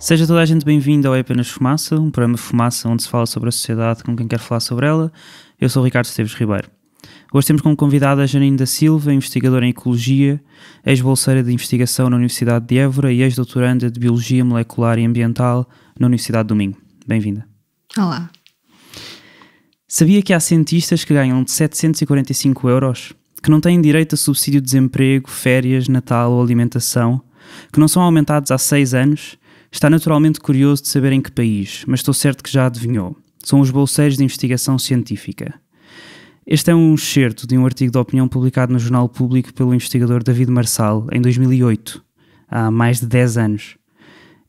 Seja toda a gente bem-vinda ao É Apenas Fumaça, um programa de fumaça onde se fala sobre a sociedade com quem quer falar sobre ela. Eu sou o Ricardo Esteves Ribeiro. Hoje temos como convidada a Janine da Silva, investigadora em Ecologia, ex-bolseira de investigação na Universidade de Évora e ex-doutoranda de Biologia Molecular e Ambiental na Universidade do Minho. Bem-vinda. Olá. Sabia que há cientistas que ganham de 745 euros, que não têm direito a subsídio de desemprego, férias, Natal ou alimentação, que não são aumentados há 6 anos? Está naturalmente curioso de saber em que país, mas estou certo que já adivinhou. São os bolseiros de investigação científica. Este é um excerto de um artigo de opinião publicado no Jornal Público pelo investigador David Marçal em 2008, há mais de 10 anos.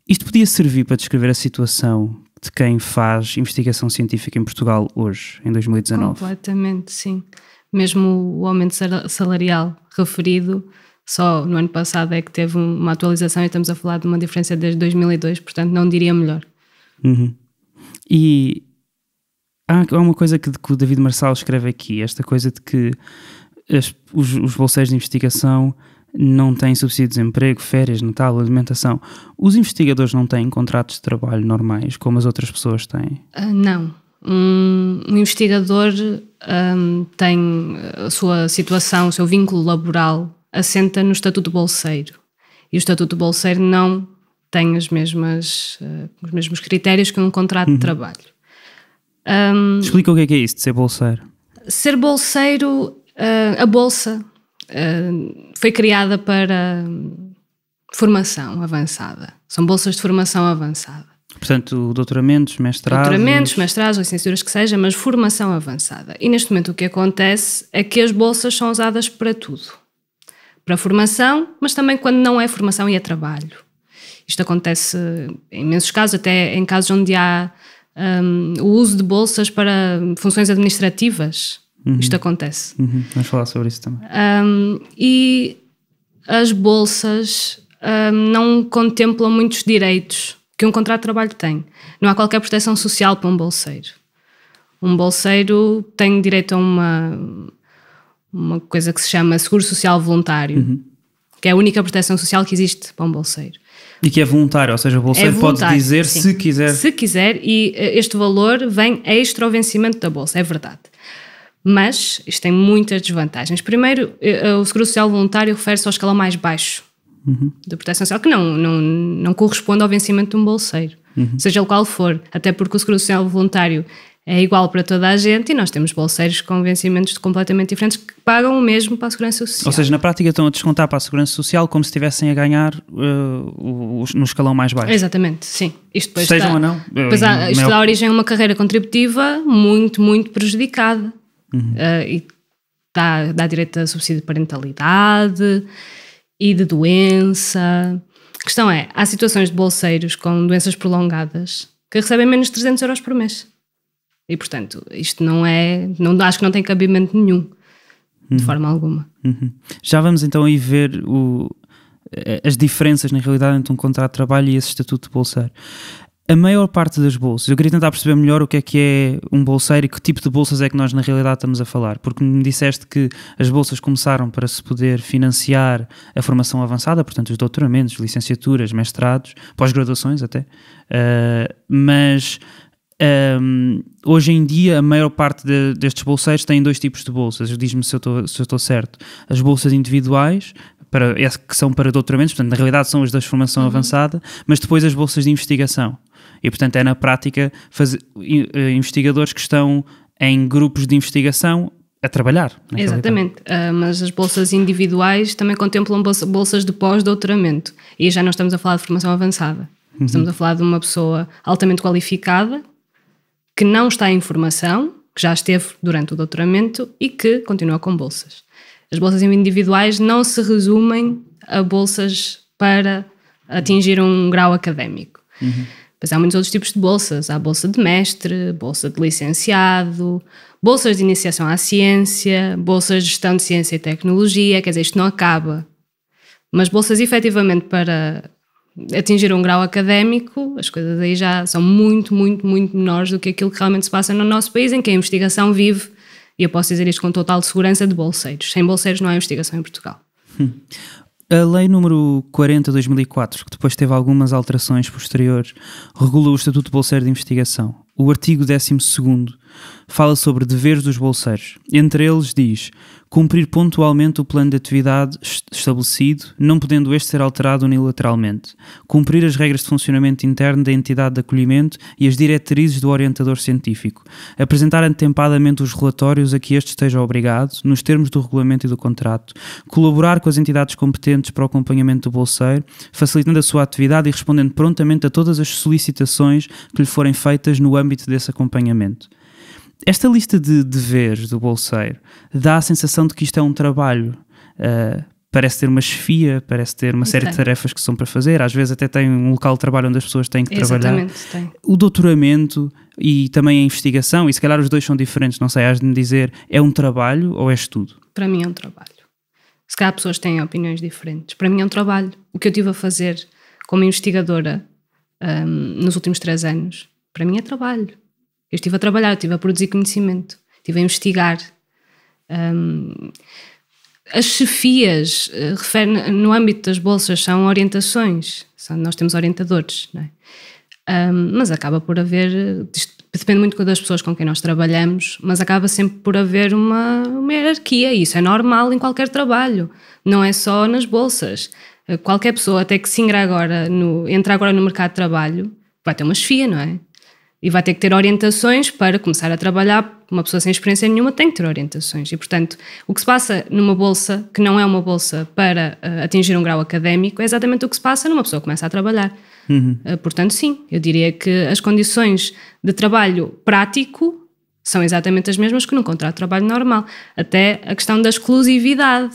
Isto podia servir para descrever a situação de quem faz investigação científica em Portugal hoje, em 2019. Completamente, sim. Mesmo o aumento salarial referido, só no ano passado é que teve uma atualização e estamos a falar de uma diferença desde 2002, portanto não diria melhor. Uhum. E há uma coisa que o David Marçal escreve aqui, esta coisa de que os bolseiros de investigação não têm subsídio de desemprego, férias, Natal, alimentação. Os investigadores não têm contratos de trabalho normais, como as outras pessoas têm? Não. Um investigador tem a sua situação, o seu vínculo laboral assenta no Estatuto Bolseiro. E o Estatuto Bolseiro não tem os mesmos critérios que um contrato de trabalho. Explica o que é isso de ser bolseiro. Ser bolseiro, a bolsa foi criada para formação avançada. São bolsas de formação avançada. Portanto, doutoramentos, mestrados, licenciaturas que seja, mas formação avançada. E neste momento o que acontece é que as bolsas são usadas para tudo. Para formação, mas também quando não é formação e é trabalho. Isto acontece em imensos casos, até em casos onde há o uso de bolsas para funções administrativas. Isto acontece. Vamos falar sobre isso também. E as bolsas não contemplam muitos direitos que um contrato de trabalho tem. Não há qualquer proteção social para um bolseiro. Um bolseiro tem direito a uma coisa que se chama seguro social voluntário, que é a única proteção social que existe para um bolseiro. E que é voluntário, ou seja, o bolseiro pode dizer sim, se quiser. Se quiser, e este valor vem extra ao vencimento da bolsa, é verdade. Mas isto tem muitas desvantagens. Primeiro, o seguro social voluntário refere-se ao escalão mais baixo da proteção social, que não corresponde ao vencimento de um bolseiro, seja o qual for, até porque o seguro social voluntário é igual para toda a gente e nós temos bolseiros com vencimentos completamente diferentes que pagam o mesmo para a Segurança Social. Ou seja, na prática estão a descontar para a Segurança Social como se estivessem a ganhar no escalão mais baixo. Exatamente, sim. Isto depois sejam ou não. Isto dá origem a uma carreira contributiva muito, muito prejudicada. E dá direito a subsídio de parentalidade e de doença. A questão é, há situações de bolseiros com doenças prolongadas que recebem menos de 300 euros por mês. E, portanto, isto acho que não tem cabimento nenhum, de forma alguma. Já vamos então aí ver as diferenças, na realidade, entre um contrato de trabalho e esse estatuto de bolseiro. A maior parte das bolsas, eu queria tentar perceber melhor o que é um bolseiro e que tipo de bolsas é que nós, na realidade, estamos a falar. Porque me disseste que as bolsas começaram para se poder financiar a formação avançada, portanto, os doutoramentos, licenciaturas, mestrados, pós-graduações até, mas hoje em dia a maior parte destes bolseiros têm 2 tipos de bolsas. Diz-me se eu estou certo. As bolsas individuais, que são para doutoramentos, portanto na realidade são as da formação avançada, mas depois as bolsas de investigação. E portanto é na prática investigadores que estão em grupos de investigação a trabalhar. Exatamente, mas as bolsas individuais também contemplam bolsas de pós-doutoramento. E já não estamos a falar de formação avançada. Estamos a falar de uma pessoa altamente qualificada que não está em formação, que já esteve durante o doutoramento e que continua com bolsas. As bolsas individuais não se resumem a bolsas para atingir um grau académico. Mas há muitos outros tipos de bolsas. Há bolsa de mestre, bolsa de licenciado, bolsas de iniciação à ciência, bolsas de gestão de ciência e tecnologia, quer dizer, isto não acaba. Mas bolsas efetivamente para atingir um grau académico, as coisas aí já são muito, muito, muito menores do que aquilo que realmente se passa no nosso país, em que a investigação vive, e eu posso dizer isto com total segurança, de bolseiros. Sem bolseiros não há investigação em Portugal. A Lei número 40/2004, que depois teve algumas alterações posteriores, regula o Estatuto de Bolseiro de Investigação. O artigo 12º fala sobre deveres dos bolseiros. Entre eles diz: cumprir pontualmente o plano de atividade estabelecido, não podendo este ser alterado unilateralmente. Cumprir as regras de funcionamento interno da entidade de acolhimento e as diretrizes do orientador científico. Apresentar atempadamente os relatórios a que este esteja obrigado, nos termos do regulamento e do contrato. Colaborar com as entidades competentes para o acompanhamento do bolseiro, facilitando a sua atividade e respondendo prontamente a todas as solicitações que lhe forem feitas no âmbito desse acompanhamento. Esta lista de deveres do bolseiro dá a sensação de que isto é um trabalho. Parece ter uma chefia, parece ter uma série de tarefas que são para fazer. Às vezes até tem um local de trabalho onde as pessoas têm que trabalhar. Tem. O doutoramento e também a investigação, e se calhar os dois são diferentes, não sei, has de me dizer, é um trabalho ou é estudo? Para mim é um trabalho. Se calhar pessoas têm opiniões diferentes. Para mim é um trabalho. O que eu estive a fazer como investigadora nos últimos 3 anos, para mim é trabalho. Eu estive a trabalhar, estive a produzir conhecimento, estive a investigar. As chefias, no âmbito das bolsas, são orientações. Nós temos orientadores, não é? Mas acaba por haver, depende muito das pessoas com quem nós trabalhamos, mas acaba sempre por haver uma hierarquia, e isso é normal em qualquer trabalho, não é só nas bolsas. Qualquer pessoa, até que se entra agora no mercado de trabalho, vai ter uma chefia, não é? E vai ter que ter orientações para começar a trabalhar. Uma pessoa sem experiência nenhuma tem que ter orientações. E, portanto, o que se passa numa bolsa, que não é uma bolsa para atingir um grau académico, é exatamente o que se passa numa pessoa que começa a trabalhar. Portanto, sim, eu diria que as condições de trabalho prático são exatamente as mesmas que num contrato de trabalho normal. Até a questão da exclusividade,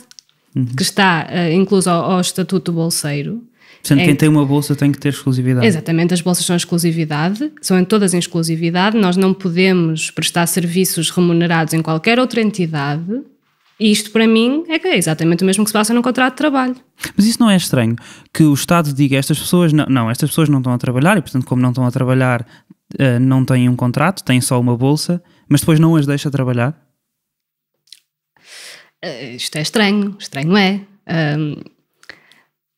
que está inclusa ao Estatuto do Bolseiro. Portanto, quem tem uma bolsa tem que ter exclusividade. Exatamente, as bolsas são exclusividade, são todas em exclusividade, nós não podemos prestar serviços remunerados em qualquer outra entidade, e isto para mim é exatamente o mesmo que se passa num contrato de trabalho. Mas isso não é estranho? Que o Estado diga estas pessoas estas pessoas não estão a trabalhar e, portanto, como não estão a trabalhar, não têm um contrato, têm só uma bolsa, mas depois não as deixa trabalhar? Isto é estranho é.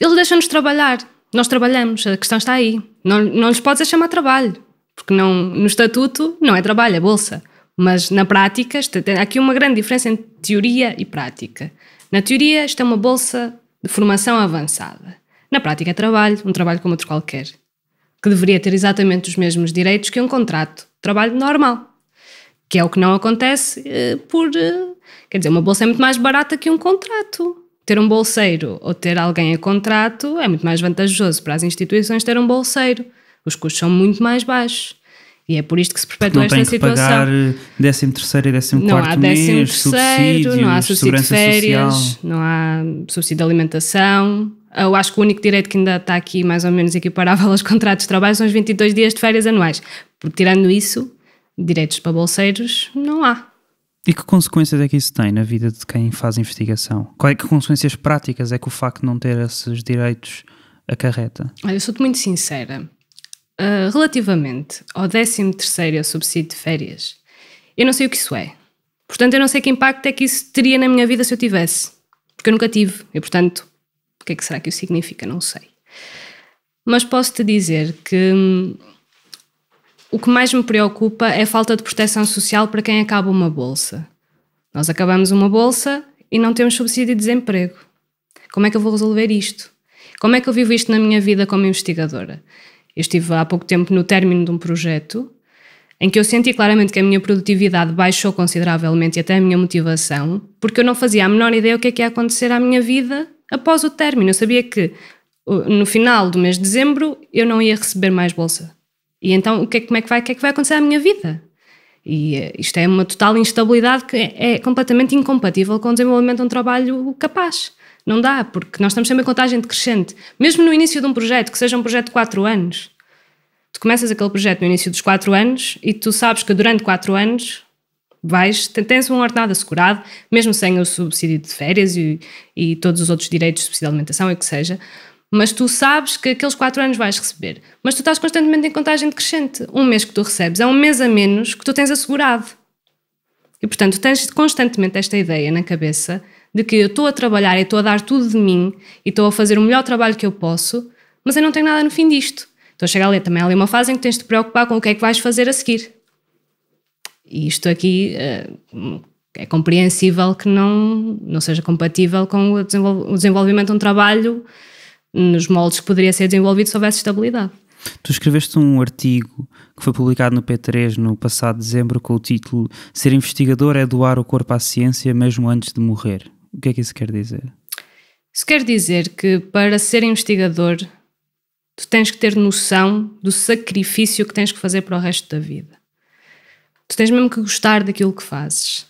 Eles deixam-nos trabalhar, nós trabalhamos, a questão está aí. Não lhes podes chamar trabalho, porque no estatuto não é trabalho, é bolsa. Mas na prática, há aqui uma grande diferença entre teoria e prática. Na teoria, isto é uma bolsa de formação avançada. Na prática é trabalho, um trabalho como outro qualquer, que deveria ter exatamente os mesmos direitos que um contrato de trabalho normal, que é o que não acontece quer dizer, uma bolsa é muito mais barata que um contrato. Ter um bolseiro ou ter alguém a contrato é muito mais vantajoso para as instituições ter um bolseiro. Os custos são muito mais baixos. E é por isto que se perpetua esta situação. Não tem que pagar 13º e 14º mês, subsídios, não há subsídio de férias, social. não há subsídio de alimentação. Eu acho que o único direito que ainda está aqui mais ou menos equiparável aos contratos de trabalho são os 22 dias de férias anuais. Porque tirando isso, direitos para bolseiros não há. E que consequências é que isso tem na vida de quem faz investigação? Que consequências práticas é que o facto de não ter esses direitos acarreta? Olha, eu sou-te muito sincera. Relativamente ao 13º subsídio de férias, eu não sei o que isso é. Portanto, eu não sei que impacto é que isso teria na minha vida se eu tivesse. Porque eu nunca tive. E, portanto, o que é que será que isso significa? Não sei. Mas posso-te dizer que o que mais me preocupa é a falta de proteção social para quem acaba uma bolsa. Nós acabamos uma bolsa e não temos subsídio de desemprego. Como é que eu vou resolver isto? Como é que eu vivo isto na minha vida como investigadora? Eu estive há pouco tempo no término de um projeto em que eu senti claramente que a minha produtividade baixou consideravelmente e até a minha motivação, porque eu não fazia a menor ideia o que é que ia acontecer à minha vida após o término. Eu sabia que no final do mês de dezembro eu não ia receber mais bolsa. E então, o que é que vai acontecer à minha vida? E isto é uma total instabilidade que é completamente incompatível com o desenvolvimento de um trabalho capaz. Não dá, porque nós estamos sempre em contagem decrescente. Mesmo no início de um projeto, que seja um projeto de 4 anos. Tu começas aquele projeto no início dos 4 anos e tu sabes que durante 4 anos tens um ordenado assegurado, mesmo sem o subsídio de férias e todos os outros direitos, subsídio de alimentação e o que seja. Mas tu sabes que aqueles 4 anos vais receber. Mas tu estás constantemente em contagem decrescente. Um mês que tu recebes é um mês a menos que tu tens assegurado. E, portanto, tens constantemente esta ideia na cabeça de que eu estou a trabalhar e estou a dar tudo de mim e estou a fazer o melhor trabalho que eu posso, mas eu não tenho nada no fim disto. Então chega ali também ali uma fase em que tens de te preocupar com o que é que vais fazer a seguir. E isto aqui é compreensível que não seja compatível com o desenvolvimento de um trabalho nos moldes que poderia ser desenvolvido se houvesse estabilidade. Tu escreveste um artigo que foi publicado no P3 no passado dezembro com o título "Ser investigador é doar o corpo à ciência mesmo antes de morrer". O que é que isso quer dizer? Isso quer dizer que para ser investigador tu tens que ter noção do sacrifício que tens que fazer para o resto da vida. Tu tens mesmo que gostar daquilo que fazes.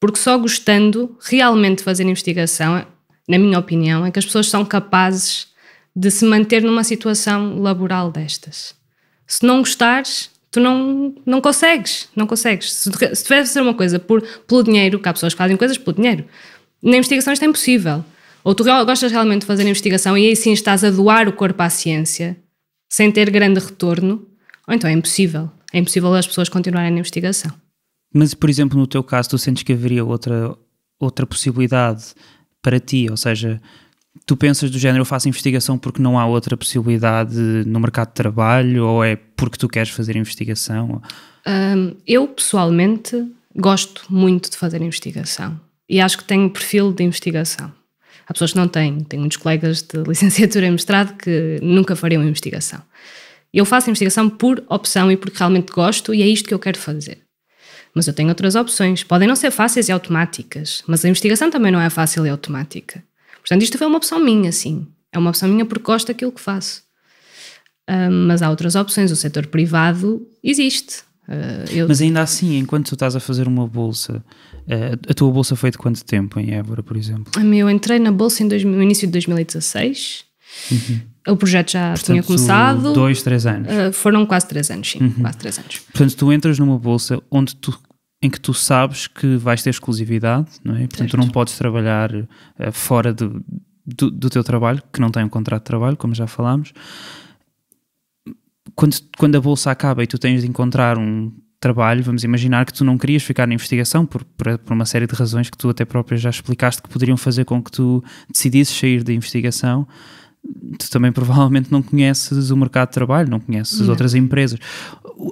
Porque só gostando realmente de fazer investigação, na minha opinião, é que as pessoas são capazes de se manter numa situação laboral destas. Se não gostares, tu não consegues. Se tiveres a fazer uma coisa pelo dinheiro, que há pessoas que fazem coisas pelo dinheiro, na investigação isto é impossível. Ou tu gostas realmente de fazer investigação e aí sim estás a doar o corpo à ciência sem ter grande retorno, ou então é impossível. É impossível as pessoas continuarem na investigação. Mas, por exemplo, no teu caso, tu sentes que haveria outra possibilidade para ti? Ou seja, tu pensas do género, eu faço investigação porque não há outra possibilidade no mercado de trabalho, ou é porque tu queres fazer investigação? Eu, pessoalmente, gosto muito de fazer investigação e acho que tenho perfil de investigação. Há pessoas que não têm. Tenho muitos colegas de licenciatura e mestrado que nunca fariam investigação. Eu faço investigação por opção e porque realmente gosto e é isto que eu quero fazer. Mas eu tenho outras opções. Podem não ser fáceis e automáticas, mas a investigação também não é fácil e automática. Portanto, isto foi uma opção minha, sim. É uma opção minha porque gosto daquilo que faço. Mas há outras opções. O setor privado existe. Mas ainda assim, enquanto tu estás a fazer uma bolsa, a tua bolsa foi de quanto tempo em Évora, por exemplo? Eu entrei na bolsa no início de 2016. Uhum. O projeto já Portanto, tinha começado. 2, 3 anos. Foram quase 3 anos, sim. Quase 3 anos. Portanto, tu entras numa bolsa em que tu sabes que vais ter exclusividade, não é? Portanto, certo. Tu não podes trabalhar fora do teu trabalho, que não tem um contrato de trabalho, como já falámos. Quando a bolsa acaba e tu tens de encontrar um trabalho, vamos imaginar que tu não querias ficar na investigação por uma série de razões que tu até própria já explicaste que poderiam fazer com que tu decidisses sair da investigação. Tu também provavelmente não conheces o mercado de trabalho, não conheces as outras empresas.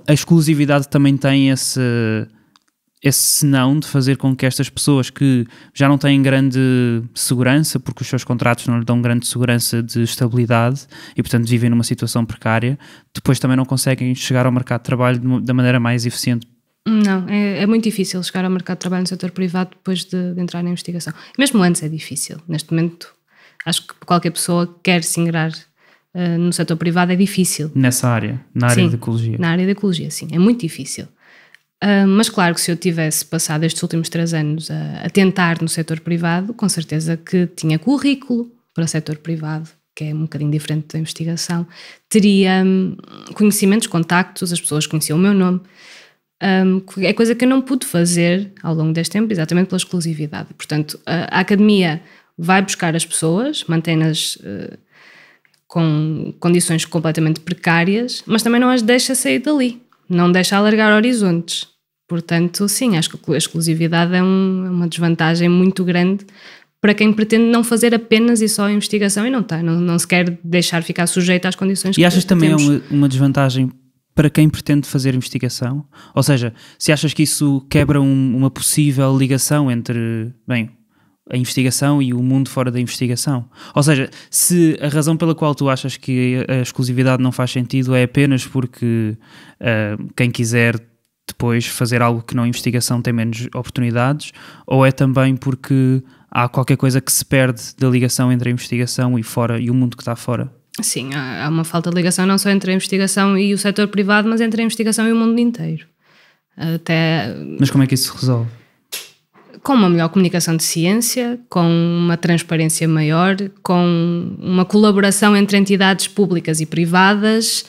A exclusividade também tem esse senão de fazer com que estas pessoas que já não têm grande segurança, porque os seus contratos não lhe dão grande segurança de estabilidade e, portanto, vivem numa situação precária, depois também não conseguem chegar ao mercado de trabalho da maneira mais eficiente. Não, é muito difícil chegar ao mercado de trabalho no setor privado depois de entrar na investigação. Mesmo antes é difícil. Neste momento, acho que qualquer pessoa que quer se ingrar no setor privado é difícil. Nessa área, na área de ecologia. Na área de ecologia, sim. É muito difícil. Mas claro que se eu tivesse passado estes últimos 3 anos a tentar no setor privado, com certeza que tinha currículo para o setor privado, que é um bocadinho diferente da investigação, teria conhecimentos, contactos, as pessoas conheciam o meu nome. É coisa que eu não pude fazer ao longo deste tempo, exatamente pela exclusividade. Portanto, a academia vai buscar as pessoas, mantém-nas com condições completamente precárias, mas também não as deixa sair dali, não deixa alargar horizontes. Portanto, sim, acho que a exclusividade é uma desvantagem muito grande para quem pretende não fazer apenas e só a investigação e não se quer deixar ficar sujeito às condições que temos. E achas também uma desvantagem para quem pretende fazer investigação? Ou seja, se achas que isso quebra uma possível ligação entre, a investigação e o mundo fora da investigação? Ou seja, se a razão pela qual tu achas que a exclusividade não faz sentido é apenas porque quem quiser depois fazer algo que não é investigação tem menos oportunidades, ou é também porque há qualquer coisa que se perde da ligação entre a investigação e o mundo que está fora? Sim, há uma falta de ligação não só entre a investigação e o setor privado, mas entre a investigação e o mundo inteiro. Mas como é que isso se resolve? Com uma melhor comunicação de ciência, com uma transparência maior, com uma colaboração entre entidades públicas e privadas,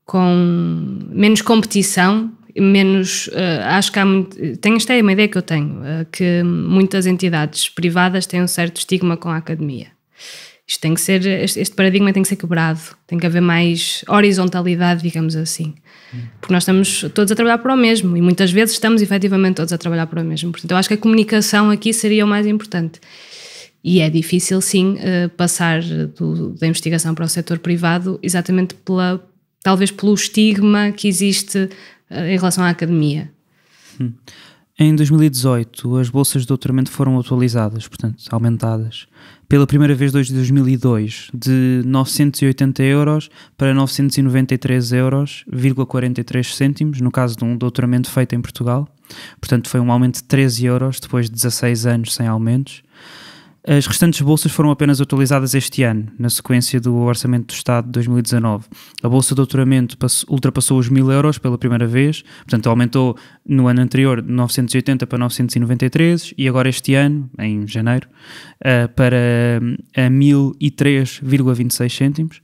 com menos competição, menos... acho que esta é uma ideia que eu tenho, que muitas entidades privadas têm um certo estigma com a academia. Isto tem que ser, este paradigma tem que ser quebrado, tem que haver mais horizontalidade, digamos assim. Porque nós estamos todos a trabalhar para o mesmo e muitas vezes estamos efetivamente todos a trabalhar para o mesmo. Portanto, eu acho que a comunicação aqui seria o mais importante. E é difícil, sim, passar da investigação para o setor privado, exatamente talvez pelo estigma que existe em relação à academia. Em 2018, as bolsas de doutoramento foram atualizadas, portanto, aumentadas. Pela primeira vez desde 2002, de 980 euros para 993 euros, 43 cêntimos, no caso de um doutoramento feito em Portugal. Portanto, foi um aumento de 13 euros, depois de 16 anos sem aumentos. As restantes bolsas foram apenas atualizadas este ano, na sequência do Orçamento do Estado de 2019. A bolsa de doutoramento ultrapassou os 1.000 euros pela primeira vez, portanto aumentou no ano anterior de 980 para 993 e agora este ano, em janeiro, para 1.003,26 cêntimos.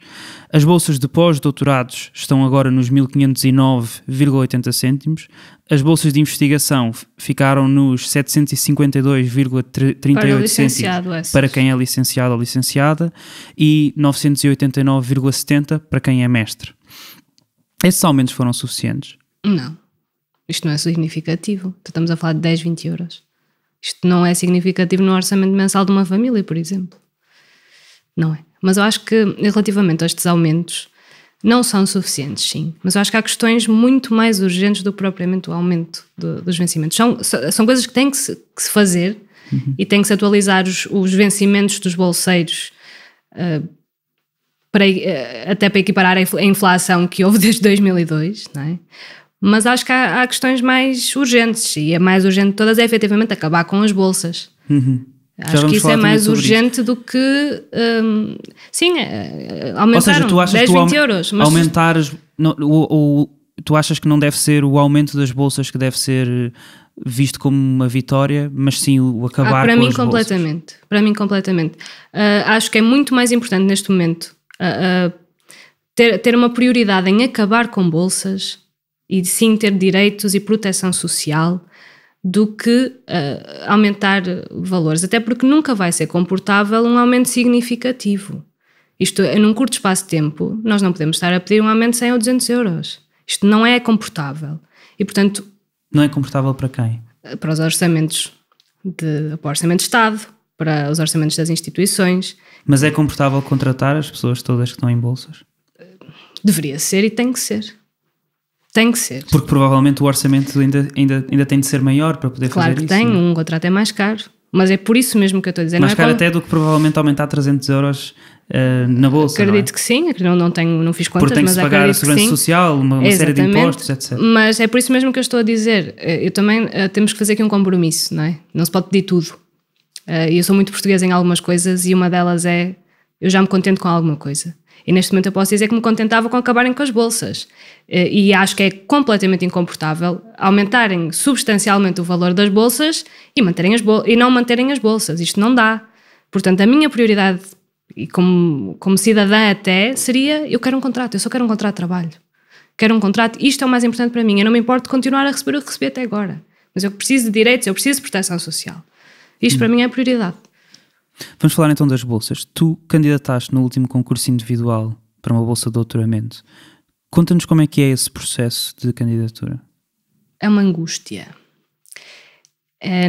As bolsas de pós-doutorados estão agora nos 1.509,80 cêntimos. As bolsas de investigação ficaram nos 752,38 cêntimos para quem é licenciado ou licenciada e 989,70 para quem é mestre. Esses aumentos foram suficientes? Não. Isto não é significativo. Estamos a falar de 10, 20 euros. Isto não é significativo no orçamento mensal de uma família, por exemplo. Não é. Mas eu acho que, relativamente a estes aumentos, não são suficientes, sim. Mas eu acho que há questões muito mais urgentes do que propriamente o aumento dos vencimentos. São coisas que têm que se fazer e têm que se atualizar os vencimentos dos bolseiros até para equiparar a inflação que houve desde 2002, não é? Mas acho que há questões mais urgentes e a mais urgente de todas é efetivamente acabar com as bolsas. Acho que isso é mais urgente do que aumentar 10, 20 euros. Mas aumentares, tu achas que não deve ser o aumento das bolsas que deve ser visto como uma vitória, mas sim o acabar com as bolsas? Para mim completamente. Acho que é muito mais importante neste momento ter uma prioridade em acabar com bolsas e sim ter direitos e proteção social do que aumentar valores, até porque nunca vai ser comportável um aumento significativo. Isto, num curto espaço de tempo, nós não podemos estar a pedir um aumento de 100 ou 200 euros. Isto não é comportável. E, portanto... Não é comportável para quem? Para os orçamentos para o Orçamento de Estado, para os orçamentos das instituições. Mas é comportável contratar as pessoas todas que estão em bolsas? Deveria ser e tem que ser. Tem que ser. Porque provavelmente o orçamento ainda tem de ser maior para poder fazer isso. Claro que tem, um contrato é mais caro. Mas é por isso mesmo que eu estou a dizer. Mais caro até do que provavelmente aumentar 300 euros na bolsa. Acredito que sim, não fiz contas, porque tem que se pagar a segurança social, uma série de impostos, etc. Mas é por isso mesmo que eu estou a dizer. Eu também temos que fazer aqui um compromisso, não é? Não se pode pedir tudo. Eu sou muito portuguesa em algumas coisas e uma delas é eu já me contento com alguma coisa. E neste momento eu posso dizer que me contentava com acabarem com as bolsas. E acho que é completamente incomportável aumentarem substancialmente o valor das bolsas e não manterem as bolsas. Isto não dá. Portanto, a minha prioridade, e como cidadã até, seria eu quero um contrato, eu só quero um contrato de trabalho. Quero um contrato, isto é o mais importante para mim. Eu não me importo de continuar a receber o que recebi até agora. Mas eu preciso de direitos, eu preciso de proteção social. Isto para mim é a prioridade. Vamos falar então das bolsas. Tu candidataste no último concurso individual para uma bolsa de doutoramento. Conta-nos como é que é esse processo de candidatura. É uma angústia.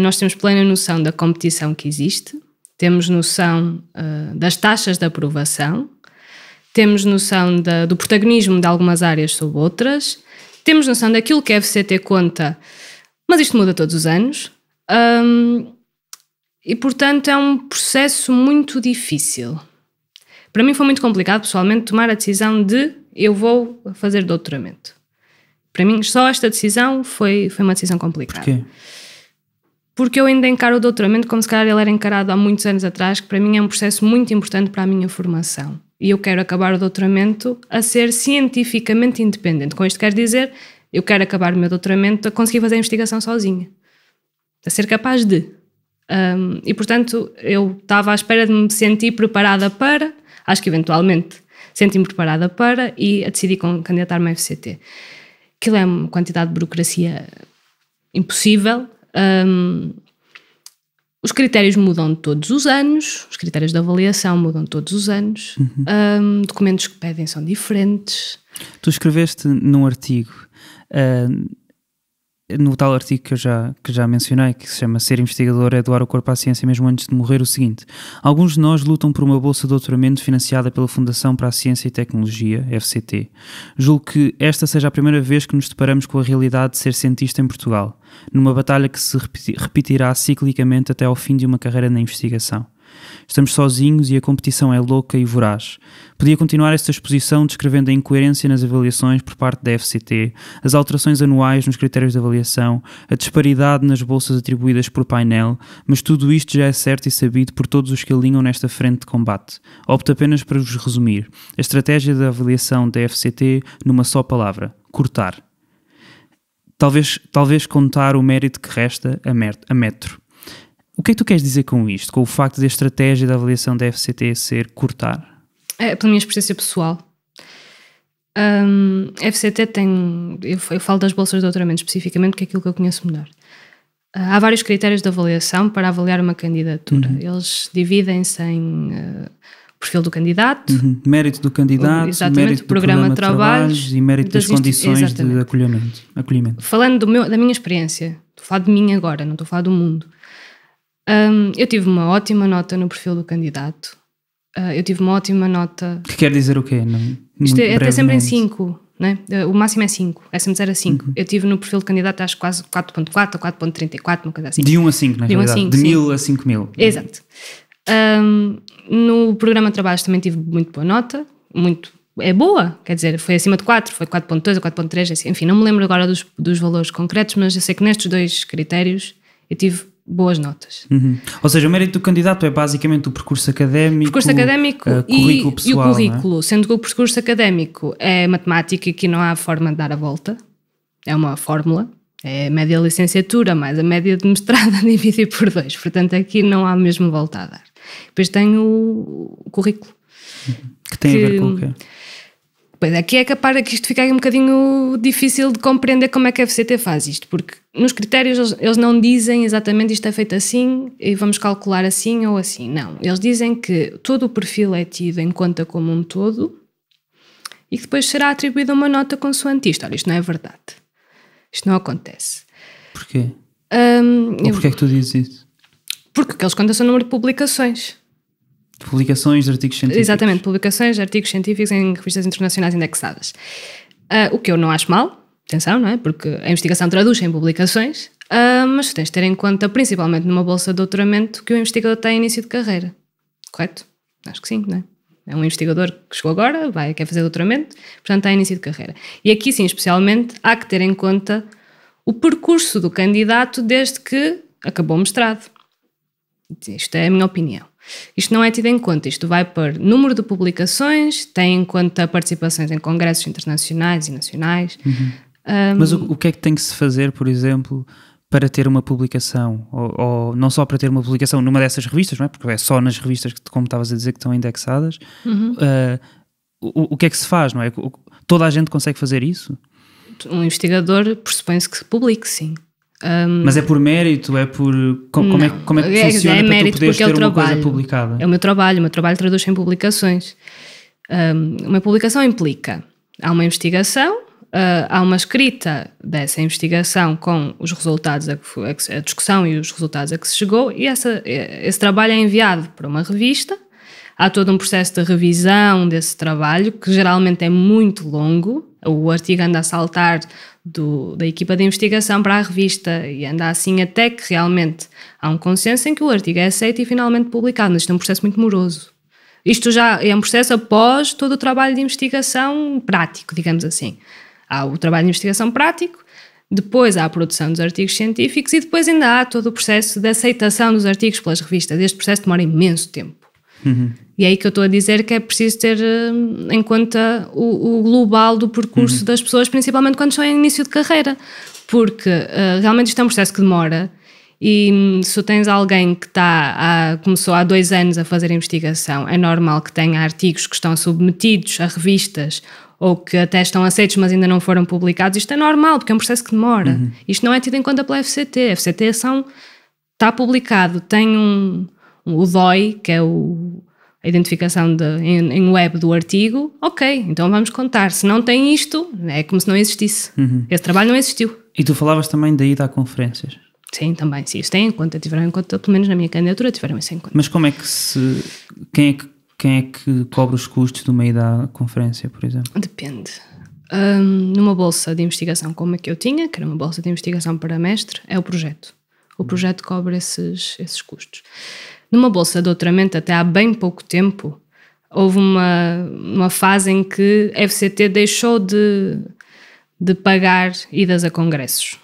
Nós temos plena noção da competição que existe, temos noção das taxas de aprovação, temos noção do protagonismo de algumas áreas sobre outras, temos noção daquilo que a FCT conta, mas isto muda todos os anos. E, portanto, é um processo muito difícil. Para mim foi muito complicado, pessoalmente, tomar a decisão de eu vou fazer doutoramento. Para mim, só esta decisão foi uma decisão complicada. Porquê? Porque eu ainda encaro o doutoramento como se calhar ele era encarado há muitos anos atrás, que para mim é um processo muito importante para a minha formação. E eu quero acabar o doutoramento a ser cientificamente independente. Com isto quero dizer, eu quero acabar o meu doutoramento a conseguir fazer a investigação sozinha. A ser capaz de... e portanto eu estava à espera de me sentir preparada para, acho que eventualmente senti-me preparada para e decidi candidatar-me à FCT. Aquilo é uma quantidade de burocracia impossível. Os critérios mudam todos os anos, os critérios de avaliação mudam todos os anos, documentos que pedem são diferentes. Tu escreveste num artigo no tal artigo que eu já mencionei, que se chama Ser Investigador é doar o corpo à ciência mesmo antes de morrer, o seguinte: alguns de nós lutam por uma bolsa de doutoramento financiada pela Fundação para a Ciência e Tecnologia, FCT. Julgo que esta seja a primeira vez que nos deparamos com a realidade de ser cientista em Portugal, numa batalha que se repetirá ciclicamente até ao fim de uma carreira na investigação. Estamos sozinhos e a competição é louca e voraz. Podia continuar esta exposição descrevendo a incoerência nas avaliações por parte da FCT, as alterações anuais nos critérios de avaliação, a disparidade nas bolsas atribuídas por painel, mas tudo isto já é certo e sabido por todos os que alinham nesta frente de combate. Opto apenas para vos resumir. A estratégia de avaliação da FCT numa só palavra: cortar. Talvez contar o mérito que resta a metro. O que é que tu queres dizer com isto? Com o facto de a estratégia da avaliação da FCT ser cortar? É pela minha experiência pessoal. A FCT tem... Eu falo das bolsas de doutoramento especificamente, que é aquilo que eu conheço melhor. Há vários critérios de avaliação para avaliar uma candidatura. Eles dividem-se em perfil do candidato... Mérito do candidato, mérito do programa de trabalhos e mérito das condições de acolhimento. Falando da minha experiência, estou a falar de mim agora, não estou a falar do mundo. Eu tive uma ótima nota no perfil do candidato. Eu tive uma ótima nota... Que quer dizer o quê? Isto é até sempre em 5, né? O máximo é 5, é sempre 0 a 5. Eu tive no perfil do candidato acho quase 4.4 ou 4.34, uma coisa assim. De 1 a 5, na realidade. 5, de 1000 a 5000. Exato. No programa de trabalhos também tive muito boa nota. É boa, quer dizer, foi acima de 4, foi 4.2 ou 4.3, enfim, não me lembro agora dos valores concretos, mas eu sei que nestes dois critérios eu tive boas notas. Ou seja, o mérito do candidato é basicamente o percurso académico, currículo pessoal, e o currículo, não é? Sendo que o percurso académico é matemática e aqui não há forma de dar a volta, é uma fórmula, é a média de licenciatura mais a média de mestrado a dividir por 2, portanto aqui não há mesmo volta a dar. Depois tem o currículo. Que tem a ver com o quê? Pois aqui é capaz que isto fica um bocadinho difícil de compreender como é que a FCT faz isto, porque nos critérios eles não dizem exatamente isto é feito assim e vamos calcular assim ou assim. Não, eles dizem que todo o perfil é tido em conta como um todo e que depois será atribuída uma nota consoante isto. Olha, isto não é verdade. Isto não acontece. Porquê? Ou porquê é que tu dizes isso? Porque o que eles contam são o número de publicações. Publicações de artigos científicos. Exatamente, publicações de artigos científicos em revistas internacionais indexadas. O que eu não acho mal, atenção, não é? Porque a investigação traduz em publicações, mas tens de ter em conta, principalmente numa bolsa de doutoramento, que o investigador tem início de carreira. Correto? Acho que sim, não é? É um investigador que chegou agora, quer fazer doutoramento, portanto tem início de carreira. E aqui sim, especialmente, há que ter em conta o percurso do candidato desde que acabou o mestrado. Isto é a minha opinião. Isto não é tido em conta, isto vai por número de publicações, tem em conta participações em congressos internacionais e nacionais. Mas o que é que tem que se fazer, por exemplo, para ter uma publicação? Ou não só para ter uma publicação numa dessas revistas, não é? Porque é só nas revistas, como estavas a dizer, que estão indexadas. O que é que se faz, não é? Toda a gente consegue fazer isso? Um investigador pressupõe-se que publique, sim. Mas é por mérito? É por... Como é que funciona para tu poderes ter uma coisa publicada? É o meu trabalho traduz em publicações. Uma publicação implica, há uma investigação, há uma escrita dessa investigação com os resultados, a discussão e os resultados a que se chegou, e esse trabalho é enviado para uma revista. Há todo um processo de revisão desse trabalho, que geralmente é muito longo. O artigo anda a saltar da equipa de investigação para a revista e anda assim até que realmente há um consenso em que o artigo é aceito e finalmente publicado. Mas isto é um processo muito moroso. Isto já é um processo após todo o trabalho de investigação prático, digamos assim. Há o trabalho de investigação prático, depois há a produção dos artigos científicos e depois ainda há todo o processo de aceitação dos artigos pelas revistas. Este processo demora imenso tempo. E é aí que eu estou a dizer que é preciso ter em conta o global do percurso das pessoas, principalmente quando estão em início de carreira, porque realmente isto é um processo que demora e se tu tens alguém que começou há 2 anos a fazer investigação, é normal que tenha artigos que estão submetidos a revistas ou que até estão aceitos mas ainda não foram publicados. Isto é normal, porque é um processo que demora. Isto não é tido em conta pela FCT. A FCT está publicado, tem o DOI, que é a identificação em web do artigo, ok, então vamos contar. Se não tem isto, é como se não existisse. Esse trabalho não existiu. E tu falavas também da ida a conferências. Sim, também. Sim, isso tem em conta. Tiveram em conta, pelo menos na minha candidatura, tiveram isso em conta. Mas como é que quem é que cobra os custos de uma ida à conferência, por exemplo? Depende. Numa bolsa de investigação como a que eu tinha, que era uma bolsa de investigação para mestre, é o projeto. O projeto cobre esses custos. Numa bolsa de doutoramento, até há bem pouco tempo, houve uma fase em que a FCT deixou de pagar idas a congressos.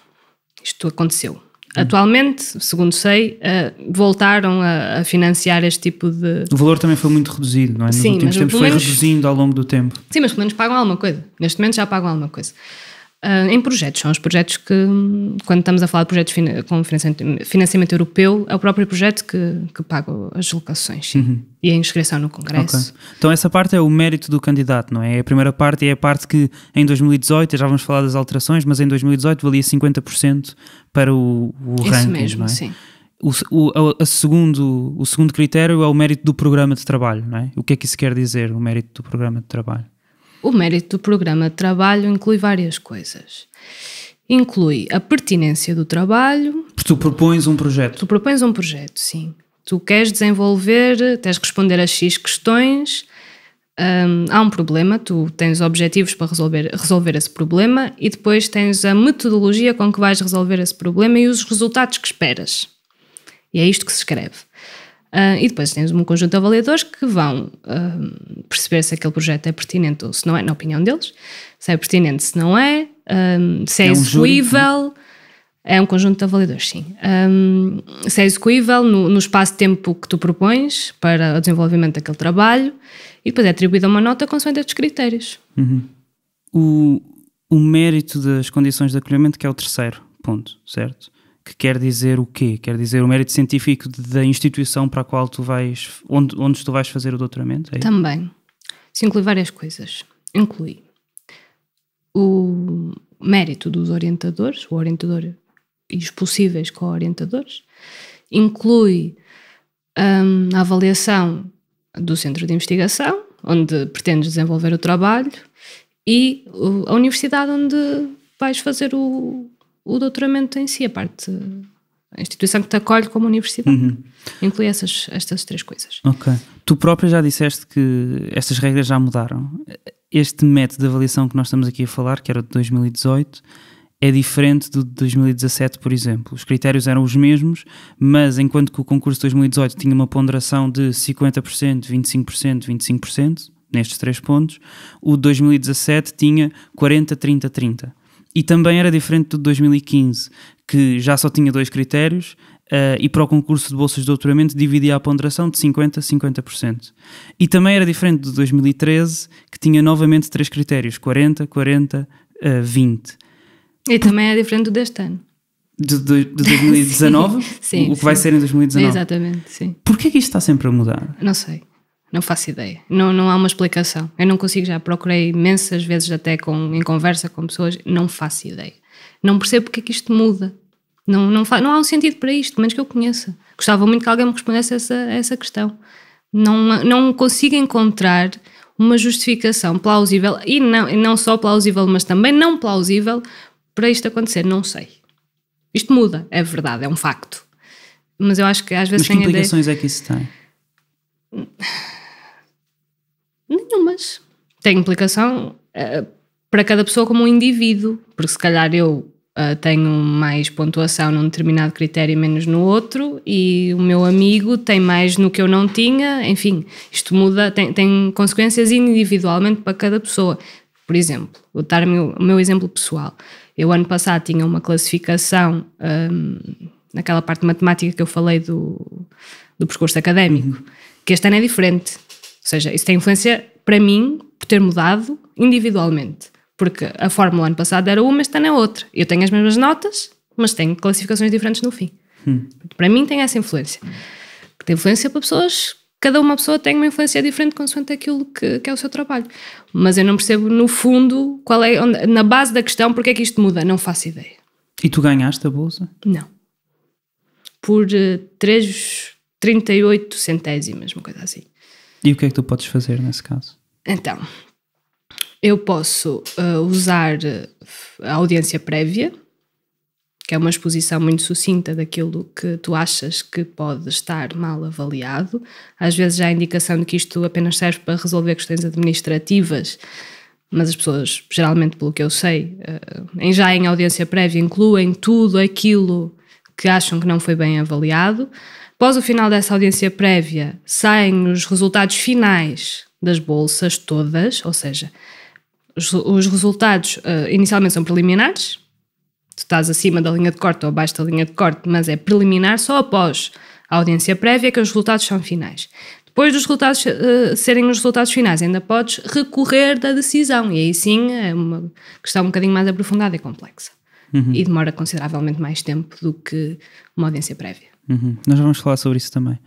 Isto aconteceu. Atualmente, segundo sei, voltaram a financiar este tipo de... O valor também foi muito reduzido, não é? Nos últimos tempos foi reduzindo ao longo do tempo. Sim, mas pelo menos pagam alguma coisa. Neste momento já pagam alguma coisa. Em projetos, são os projetos que, quando estamos a falar de projetos com financiamento europeu, é o próprio projeto que paga as locações e a inscrição no congresso. Okay. Então essa parte é o mérito do candidato, não é? É a primeira parte e é a parte que em 2018, já vamos falar das alterações, mas em 2018 valia 50% para o ranking, isso mesmo, não é? Sim. O segundo critério é o mérito do programa de trabalho, não é? O que é que isso quer dizer, o mérito do programa de trabalho? O mérito do programa de trabalho inclui várias coisas. Inclui a pertinência do trabalho. Tu propões um projeto. Tu propões um projeto, sim. Tu queres desenvolver, tens de responder a X questões, há um problema, tu tens objetivos para resolver esse problema e depois tens a metodologia com que vais resolver esse problema e os resultados que esperas. E é isto que se escreve. E depois tens um conjunto de avaliadores que vão perceber se aquele projeto é pertinente ou se não é, na opinião deles, se é pertinente, se não é, se é execuível. É um conjunto de avaliadores, sim. Se é execuível no espaço de tempo que tu propões para o desenvolvimento daquele trabalho e depois é atribuída uma nota consoante estes critérios. O mérito das condições de acolhimento, que é o terceiro ponto, certo? Que quer dizer o quê? Quer dizer o mérito científico da instituição para a qual tu vais, onde tu vais fazer o doutoramento? É? Também. Isso inclui várias coisas. Inclui o mérito dos orientadores, o orientador e os possíveis co-orientadores. Inclui a avaliação do centro de investigação, onde pretendes desenvolver o trabalho, e a universidade onde vais fazer o doutoramento em si, a instituição que te acolhe como universidade. Inclui estas três coisas. Ok. Tu própria já disseste que estas regras já mudaram. Este método de avaliação que nós estamos aqui a falar, que era de 2018, é diferente do de 2017, por exemplo. Os critérios eram os mesmos, mas enquanto que o concurso de 2018 tinha uma ponderação de 50%, 25%, 25%, nestes 3 pontos, o de 2017 tinha 40%, 30%, 30%. E também era diferente do de 2015, que já só tinha 2 critérios e para o concurso de bolsas de doutoramento dividia a ponderação de 50% a 50%. E também era diferente do de 2013, que tinha novamente 3 critérios, 40%, 40%, 20%. E também é diferente do deste ano. De 2019? Sim, o que vai ser em 2019? Exatamente, sim. Porquê que isto está sempre a mudar? Não sei. Não faço ideia. Não há uma explicação. Eu não consigo, já procurei imensas vezes até em conversa com pessoas, não faço ideia. Não percebo porque é que isto muda. Não há um sentido para isto, pelo menos que eu conheça. Gostava muito que alguém me respondesse essa questão. Não consigo encontrar uma justificação plausível, e não só plausível, mas também não plausível, para isto acontecer. Não sei. Isto muda, é verdade, é um facto. Mas eu acho que às vezes tem ideia... Mas que implicações é que isso tem? Nenhumas. Tem implicação para cada pessoa como um indivíduo, porque se calhar eu tenho mais pontuação num determinado critério e menos no outro, e o meu amigo tem mais no que eu não tinha. Enfim, isto muda, tem consequências individualmente para cada pessoa. Por exemplo, vou dar o meu exemplo pessoal. Eu ano passado tinha uma classificação naquela parte de matemática que eu falei do percurso académico, que este ano é diferente. Ou seja, isso tem influência para mim por ter mudado individualmente. Porque a fórmula ano passado era uma, este ano é outra. Eu tenho as mesmas notas, mas tenho classificações diferentes no fim. Para mim tem essa influência. Que tem influência para pessoas, cada uma pessoa tem uma influência diferente consoante aquilo que é o seu trabalho. Mas eu não percebo no fundo, na base da questão, porque é que isto muda. Não faço ideia. E tu ganhaste a bolsa? Não. Por 38 centésimas, uma coisa assim. E o que é que tu podes fazer nesse caso? Então, eu posso usar a audiência prévia que é uma exposição muito sucinta daquilo que tu achas que pode estar mal avaliado. Às vezes há a indicação de que isto apenas serve para resolver questões administrativas, mas as pessoas, geralmente, pelo que eu sei, já em audiência prévia, incluem tudo aquilo que acham que não foi bem avaliado. Após o final dessa audiência prévia, saem os resultados finais das bolsas todas, ou seja, os resultados inicialmente são preliminares. Tu estás acima da linha de corte ou abaixo da linha de corte, mas é preliminar, só após a audiência prévia que os resultados são finais. Depois dos resultados serem os resultados finais, ainda podes recorrer da decisão, e aí sim é uma questão um bocadinho mais aprofundada e complexa. E demora consideravelmente mais tempo do que uma audiência prévia. Nós vamos falar sobre isso também.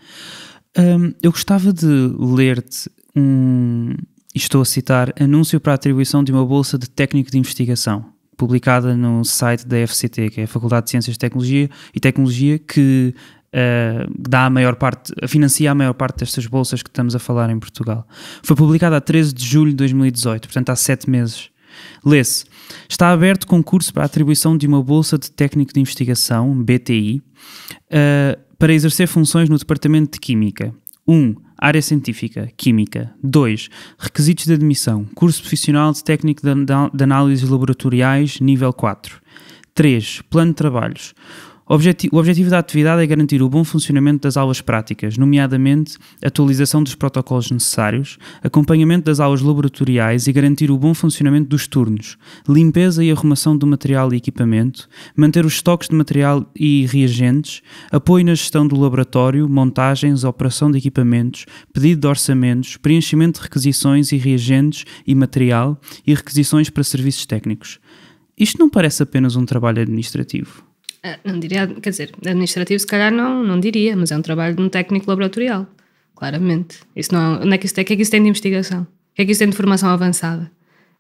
Eu gostava de ler-te e estou a citar, anúncio para a atribuição de uma bolsa de técnico de investigação, publicada no site da FCT, que é a Faculdade de Ciências e Tecnologia, que financia a maior parte destas bolsas que estamos a falar em Portugal. Foi publicada a 13 de julho de 2018, portanto há 7 meses. Lê-se: está aberto concurso para a atribuição de uma bolsa de técnico de investigação, BTI, para exercer funções no Departamento de Química. 1. Área científica, Química. 2. Requisitos de admissão, curso profissional de técnico de análises laboratoriais, nível 4. 3. Plano de trabalhos. O objetivo da atividade é garantir o bom funcionamento das aulas práticas, nomeadamente atualização dos protocolos necessários, acompanhamento das aulas laboratoriais e garantir o bom funcionamento dos turnos, limpeza e arrumação do material e equipamento, manter os estoques de material e reagentes, apoio na gestão do laboratório, montagens, operação de equipamentos, pedido de orçamentos, preenchimento de requisições e reagentes e material e requisições para serviços técnicos. Isto não parece apenas um trabalho administrativo? Não diria, quer dizer, administrativo se calhar não diria, mas é um trabalho de um técnico laboratorial, claramente. Isso não, onde é que isso tem? O que é que isso tem de investigação? O que é que isso tem de formação avançada?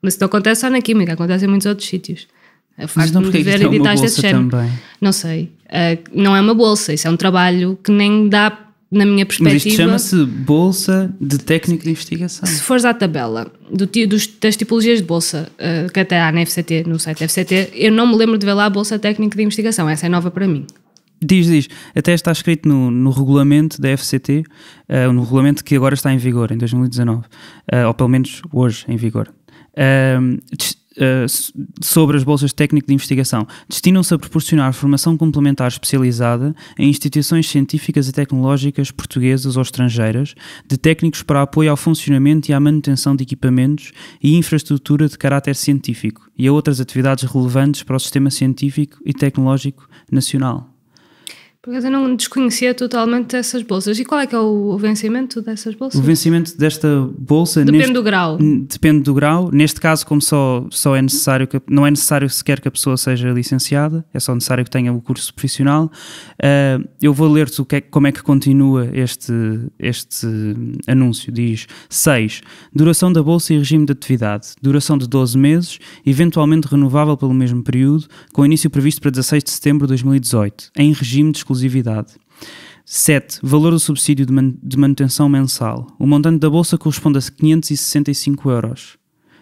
Mas isso não acontece só na Química, acontece em muitos outros sítios. Mas não, porque isto é uma bolsa também? Não sei. Não é uma bolsa, isso é um trabalho que nem dá, na minha perspectiva... Mas isto chama-se Bolsa de Técnico de Investigação. Se fores à tabela das tipologias de bolsa que até há na FCT, no site da FCT, eu não me lembro de ver lá a Bolsa Técnica de Investigação. Essa é nova para mim. Diz. Até está escrito no regulamento da FCT, no regulamento que agora está em vigor, em 2019, ou pelo menos hoje em vigor. Sobre as bolsas de técnico de investigação, destinam-se a proporcionar formação complementar especializada em instituições científicas e tecnológicas portuguesas ou estrangeiras, de técnicos para apoio ao funcionamento e à manutenção de equipamentos e infraestrutura de caráter científico e a outras atividades relevantes para o sistema científico e tecnológico nacional. Porque eu não desconhecia totalmente essas bolsas. E qual é que é o vencimento dessas bolsas? O vencimento desta bolsa... Depende do grau. Depende do grau. Neste caso, como só é necessário... não é necessário sequer que a pessoa seja licenciada, é só necessário que tenha o curso profissional. Eu vou ler-te como é que continua este anúncio. Diz: 6. Duração da bolsa e regime de atividade. Duração de 12 meses, eventualmente renovável pelo mesmo período, com início previsto para 16 de setembro de 2018, em regime de exclusividade. 7. Valor do subsídio de manutenção mensal. O montante da bolsa corresponde a 565 €.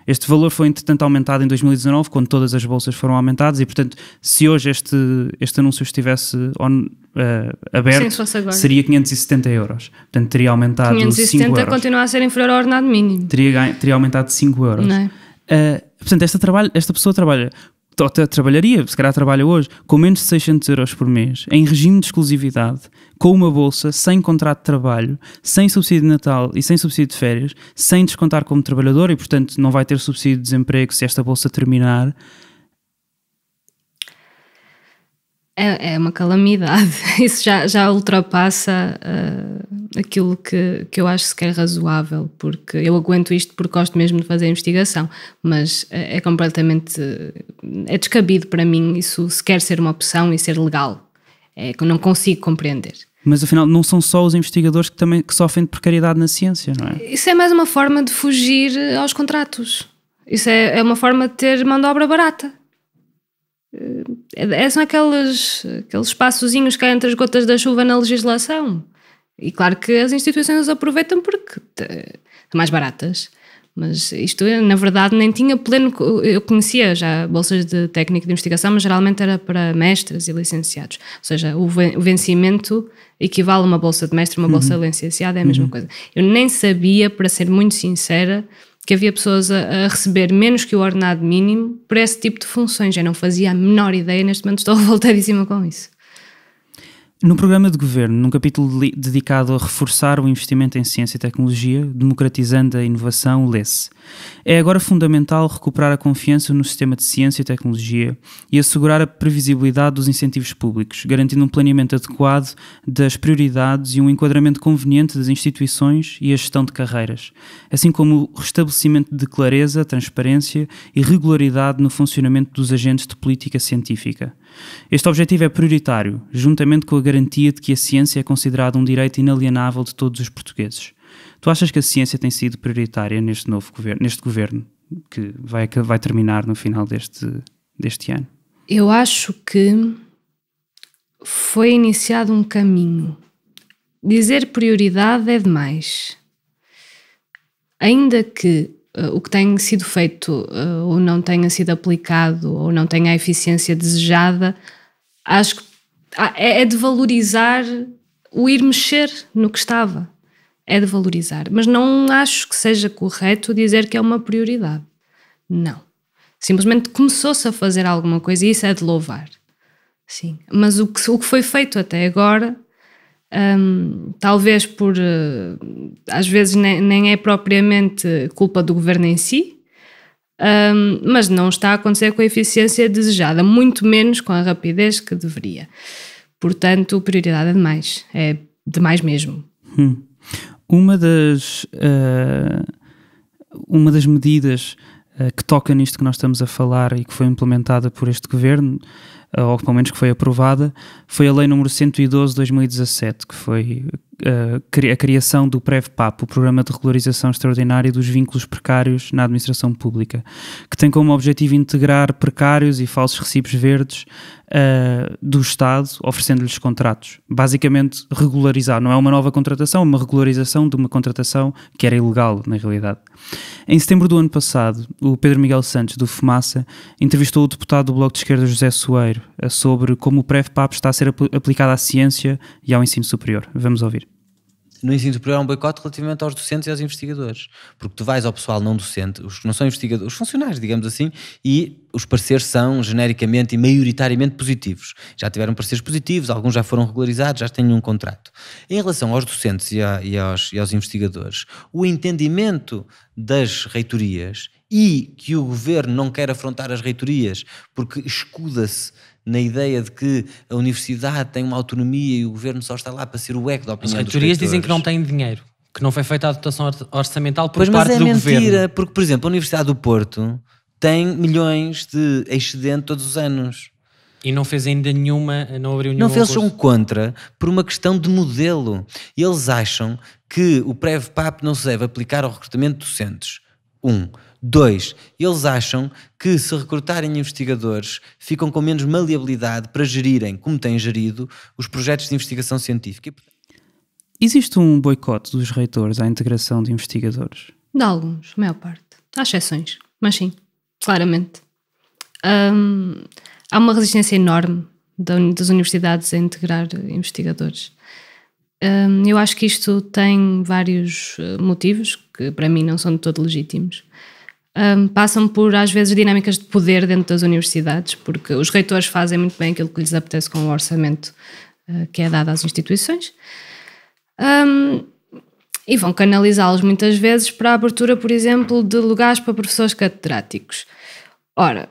Este valor foi, entretanto, aumentado em 2019, quando todas as bolsas foram aumentadas, e, portanto, se hoje este anúncio estivesse aberto, sim, seria 570 €. Portanto, teria aumentado 5 €. Continua a ser inferior ao ordenado mínimo. Teria aumentado 5 €. Não é? Portanto, esta pessoa trabalharia, se calhar trabalha hoje, com menos de 600 € por mês, em regime de exclusividade, com uma bolsa, sem contrato de trabalho, sem subsídio de Natal e sem subsídio de férias, sem descontar como trabalhador, e portanto não vai ter subsídio de desemprego se esta bolsa terminar. É uma calamidade. Isso já ultrapassa aquilo que eu acho sequer razoável, porque eu aguento isto porque gosto mesmo de fazer investigação, mas é completamente... é descabido para mim isso sequer ser uma opção e ser legal. É que eu não consigo compreender. Mas afinal não são só os investigadores que sofrem de precariedade na ciência, não é? Isso é mais uma forma de fugir aos contratos. Isso é uma forma de ter mão de obra barata. São aqueles espaçozinhos que há entre as gotas da chuva na legislação. E claro que as instituições os aproveitam porque são mais baratas, Mas isto, na verdade, nem tinha pleno... Eu conhecia já bolsas de técnico de investigação, mas geralmente era para mestres e licenciados. Ou seja, o vencimento equivale a uma bolsa de mestre, uma bolsa de licenciado, é a mesma coisa. Eu nem sabia, para ser muito sincera, que havia pessoas a receber menos que o ordenado mínimo por esse tipo de funções. Eu não fazia a menor ideia, neste momento estou revoltadíssima com isso. No programa de governo, num capítulo dedicado a reforçar o investimento em ciência e tecnologia, democratizando a inovação, lê-se: é agora fundamental recuperar a confiança no sistema de ciência e tecnologia e assegurar a previsibilidade dos incentivos públicos, garantindo um planeamento adequado das prioridades e um enquadramento conveniente das instituições e a gestão de carreiras, assim como o restabelecimento de clareza, transparência e regularidade no funcionamento dos agentes de política científica. Este objetivo é prioritário, juntamente com a garantia de que a ciência é considerada um direito inalienável de todos os portugueses. Tu achas que a ciência tem sido prioritária neste novo governo, neste governo que vai terminar no final deste ano? Eu acho que foi iniciado um caminho. Dizer prioridade é demais. Ainda que o que tem sido feito ou não tenha sido aplicado ou não tenha a eficiência desejada, acho que é de valorizar o ir mexer no que estava. É de valorizar. Mas não acho que seja correto dizer que é uma prioridade. Não. Simplesmente começou-se a fazer alguma coisa e isso é de louvar. Sim. Mas o que foi feito até agora, talvez por... às vezes nem é propriamente culpa do governo em si, mas não está a acontecer com a eficiência desejada, muito menos com a rapidez que deveria. Portanto, prioridade é demais mesmo. Uma das medidas que toca nisto que nós estamos a falar e que foi implementada por este governo, ou pelo menos que foi aprovada, foi a Lei número 112 de 2017, que foi a criação do PREV-PAP, o Programa de Regularização Extraordinária dos Vínculos Precários na Administração Pública, que tem como objetivo integrar precários e falsos recibos verdes do Estado, oferecendo-lhes contratos. Basicamente, regularizar. Não é uma nova contratação, é uma regularização de uma contratação que era ilegal, na realidade. Em setembro do ano passado, o Pedro Miguel Santos, do FUMASA, entrevistou o deputado do Bloco de Esquerda, José Soeiro, sobre como o PREV-PAP está a ser aplicado à ciência e ao ensino superior. Vamos ouvir. No ensino superior há um boicote relativamente aos docentes e aos investigadores, porque tu vais ao pessoal não docente, os que não são investigadores, os funcionários, digamos assim, e os pareceres são genericamente e maioritariamente positivos. Já tiveram pareceres positivos, alguns já foram regularizados, já têm um contrato. Em relação aos docentes e aos investigadores, o entendimento das reitorias e que o governo não quer afrontar as reitorias porque escuda-se na ideia de que a universidade tem uma autonomia e o governo só está lá para ser o eco da opinião dos reitores. As reitorias dizem que não têm dinheiro, que não foi feita a dotação orçamental por parte do governo. Mas é mentira, porque, por exemplo, a Universidade do Porto tem milhões de excedente todos os anos. E não fez ainda nenhuma, não abriu nenhum concurso. Não, eles são contra por uma questão de modelo. Eles acham que o PREV-PAP não se deve aplicar ao recrutamento de docentes. 2, eles acham que se recrutarem investigadores ficam com menos maleabilidade para gerirem, como têm gerido, os projetos de investigação científica. Existe um boicote dos reitores à integração de investigadores? De alguns, a maior parte. Há exceções, mas sim, claramente. Há uma resistência enorme das universidades a integrar investigadores. Eu acho que isto tem vários motivos, que para mim não são de todo legítimos. Passam por, às vezes, dinâmicas de poder dentro das universidades, porque os reitores fazem muito bem aquilo que lhes apetece com o orçamento que é dado às instituições, e vão canalizá-los muitas vezes para a abertura, por exemplo, de lugares para professores catedráticos. Ora,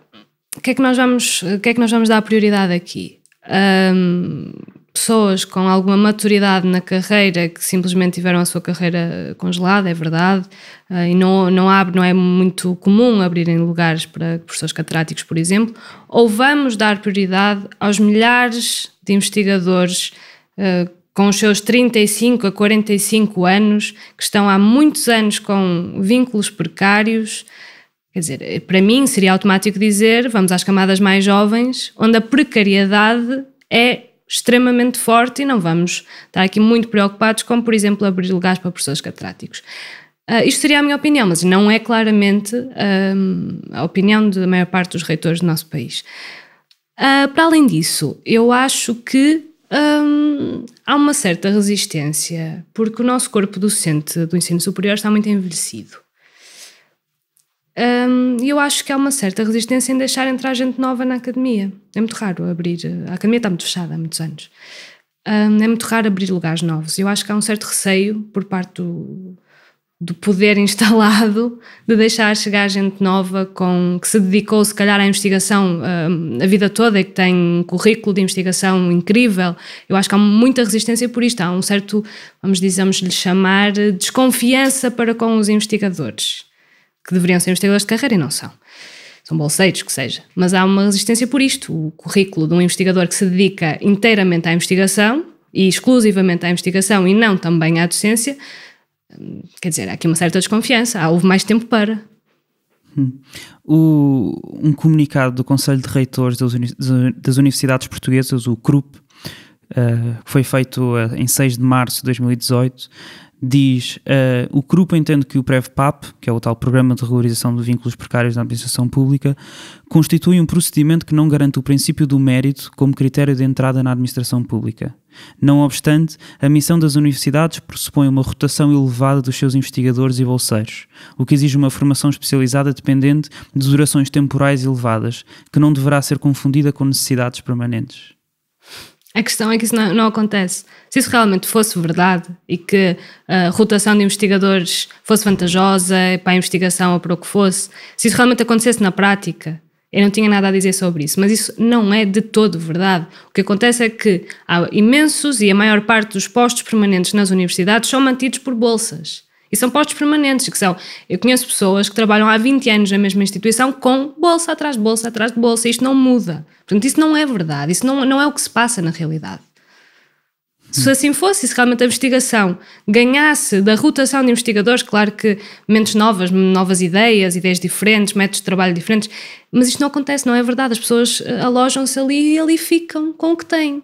o que é que nós vamos dar prioridade aqui? Pessoas com alguma maturidade na carreira que simplesmente tiveram a sua carreira congelada, é verdade, e não é muito comum abrirem lugares para professores catedráticos, por exemplo, ou vamos dar prioridade aos milhares de investigadores com os seus 35 a 45 anos, que estão há muitos anos com vínculos precários. Quer dizer, para mim seria automático dizer, vamos às camadas mais jovens, onde a precariedade é extremamente forte e não vamos estar aqui muito preocupados com, por exemplo, abrir lugares para professores catedráticos. Isto seria a minha opinião, mas não é claramente a opinião da maior parte dos reitores do nosso país. Para além disso, eu acho que há uma certa resistência, porque o nosso corpo docente do ensino superior está muito envelhecido. E eu acho que há uma certa resistência em deixar entrar gente nova na academia. É muito raro abrir. A academia está muito fechada há muitos anos. É muito raro abrir lugares novos. Eu acho que há um certo receio por parte do poder instalado de deixar chegar gente nova que se dedicou, se calhar, à investigação a vida toda e que tem um currículo de investigação incrível. Eu acho que há muita resistência por isto. Há um certo, vamos-lhe chamar, desconfiança para com os investigadores, que deveriam ser investigadores de carreira e não são. São bolseiros, que seja. Mas há uma resistência por isto. O currículo de um investigador que se dedica inteiramente à investigação e exclusivamente à investigação e não também à docência, quer dizer, há aqui uma certa desconfiança. Houve mais tempo para. Um comunicado do Conselho de Reitores das Universidades Portuguesas, o CRUP, que foi feito em 6 de março de 2018, diz: o CRUP entende que o PREV-PAP, que é o tal Programa de Regularização de Vínculos Precários na Administração Pública, constitui um procedimento que não garante o princípio do mérito como critério de entrada na administração pública. Não obstante, a missão das universidades pressupõe uma rotação elevada dos seus investigadores e bolseiros, o que exige uma formação especializada dependente de durações temporais elevadas, que não deverá ser confundida com necessidades permanentes. A questão é que isso não acontece. Se isso realmente fosse verdade e que a rotação de investigadores fosse vantajosa para a investigação ou para o que fosse, se isso realmente acontecesse na prática, eu não tinha nada a dizer sobre isso, mas isso não é de todo verdade. O que acontece é que há imensos e a maior parte dos postos permanentes nas universidades são mantidos por bolsas. E são postos permanentes, que são... Eu conheço pessoas que trabalham há 20 anos na mesma instituição com bolsa atrás de bolsa atrás de bolsa, e isto não muda. Portanto, isso não é verdade, isso não é o que se passa na realidade. Se assim fosse, se realmente a investigação ganhasse da rotação de investigadores, claro que mentes novas ideias diferentes, métodos de trabalho diferentes, mas isto não acontece, não é verdade. As pessoas alojam-se ali e ali ficam com o que têm.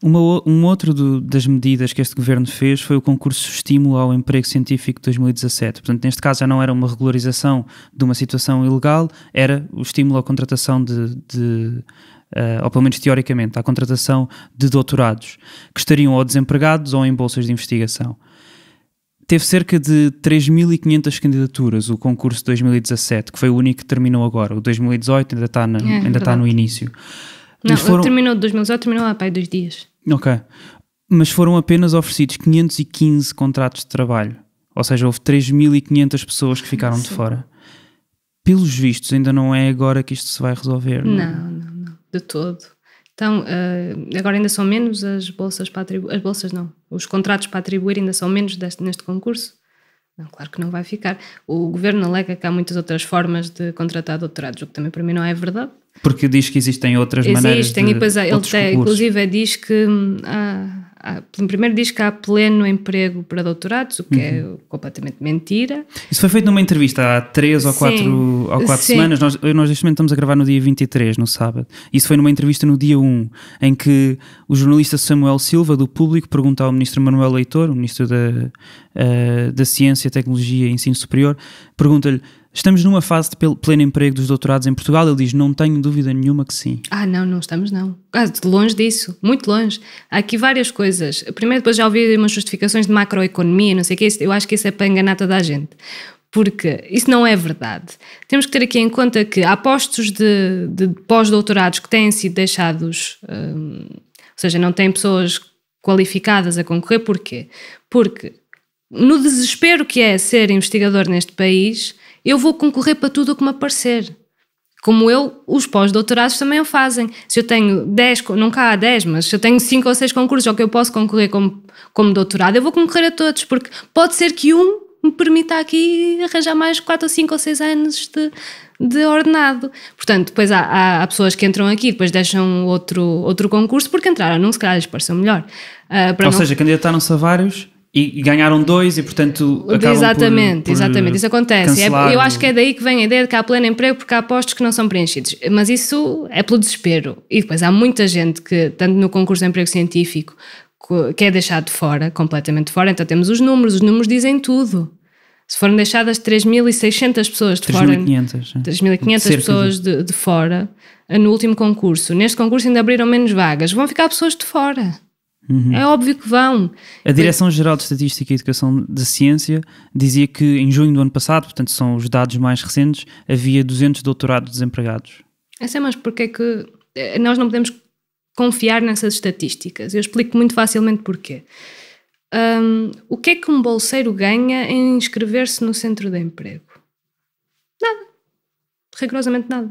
Um outro das medidas que este governo fez foi o concurso Estímulo ao Emprego Científico de 2017. Portanto, neste caso já não era uma regularização de uma situação ilegal, era o estímulo à contratação ou pelo menos teoricamente, à contratação de doutorados, que estariam ou desempregados ou em bolsas de investigação. Teve cerca de 3.500 candidaturas o concurso de 2017, que foi o único que terminou agora. O 2018 ainda está no início. Não, terminou de 2018, terminou há 2 dias. Ok. Mas foram apenas oferecidos 515 contratos de trabalho. Ou seja, houve 3.500 pessoas que ficaram de fora. Pelos vistos, ainda não é agora que isto se vai resolver. Não, de todo. Então, agora ainda são menos as bolsas para atribuir. As bolsas não. Os contratos para atribuir ainda são menos neste concurso. Não, claro que não vai ficar. O governo alega que há muitas outras formas de contratar doutorados, o que também para mim não é verdade. Porque diz que existem outras maneiras de... E depois ele inclusive diz que primeiro diz que há pleno emprego para doutorados, o que é completamente mentira. Isso foi feito numa entrevista há 3 ou 4 semanas. Nós neste momento estamos a gravar no dia 23, no sábado. Isso foi numa entrevista no dia 1, em que o jornalista Samuel Silva, do Público, pergunta ao ministro Manuel Leitor, o ministro da Ciência, Tecnologia e Ensino Superior, pergunta-lhe: estamos numa fase de pleno emprego dos doutorados em Portugal? Ele diz: não tenho dúvida nenhuma que sim. Não estamos não. Longe disso, muito longe. Há aqui várias coisas. Primeiro, depois já ouvi umas justificações de macroeconomia, não sei o que, eu acho que isso é para enganar toda a gente. Porque isso não é verdade. Temos que ter aqui em conta que há postos de pós-doutorados que têm sido deixados, ou seja, não têm pessoas qualificadas a concorrer. Porquê? Porque no desespero que é ser investigador neste país, eu vou concorrer para tudo o que me aparecer. Como os pós-doutorados também o fazem. Se eu tenho 10, nunca há 10, mas se eu tenho 5 ou 6 concursos ao que eu posso concorrer como doutorado, eu vou concorrer a todos, porque pode ser que me permita aqui arranjar mais 4 ou 5 ou 6 anos de ordenado. Portanto, depois há pessoas que entram aqui e depois deixam outro concurso porque entraram num, se calhar lhes pareceu melhor. Seja, candidataram-se a vários e ganharam 2 e, portanto, acabam Exatamente, isso acontece. Eu acho que é o... daí que vem a ideia de que há pleno emprego, porque há postos que não são preenchidos. Mas isso é pelo desespero. E depois há muita gente que, tanto no concurso de emprego científico que é deixado de fora, completamente de fora. Então temos os números dizem tudo. Se foram deixadas 3.600 pessoas de fora, 3.500 pessoas de fora no último concurso. Neste concurso ainda abriram menos vagas. Vão ficar pessoas de fora. É óbvio que vão. A Direção-Geral de Estatística e Educação de Ciência dizia que em junho do ano passado, portanto são os dados mais recentes, havia 200 doutorados desempregados. Mas porquê é que nós não podemos confiar nessas estatísticas? Eu explico muito facilmente porquê. O que é que um bolseiro ganha em inscrever-se no centro de emprego? Nada. Rigorosamente nada.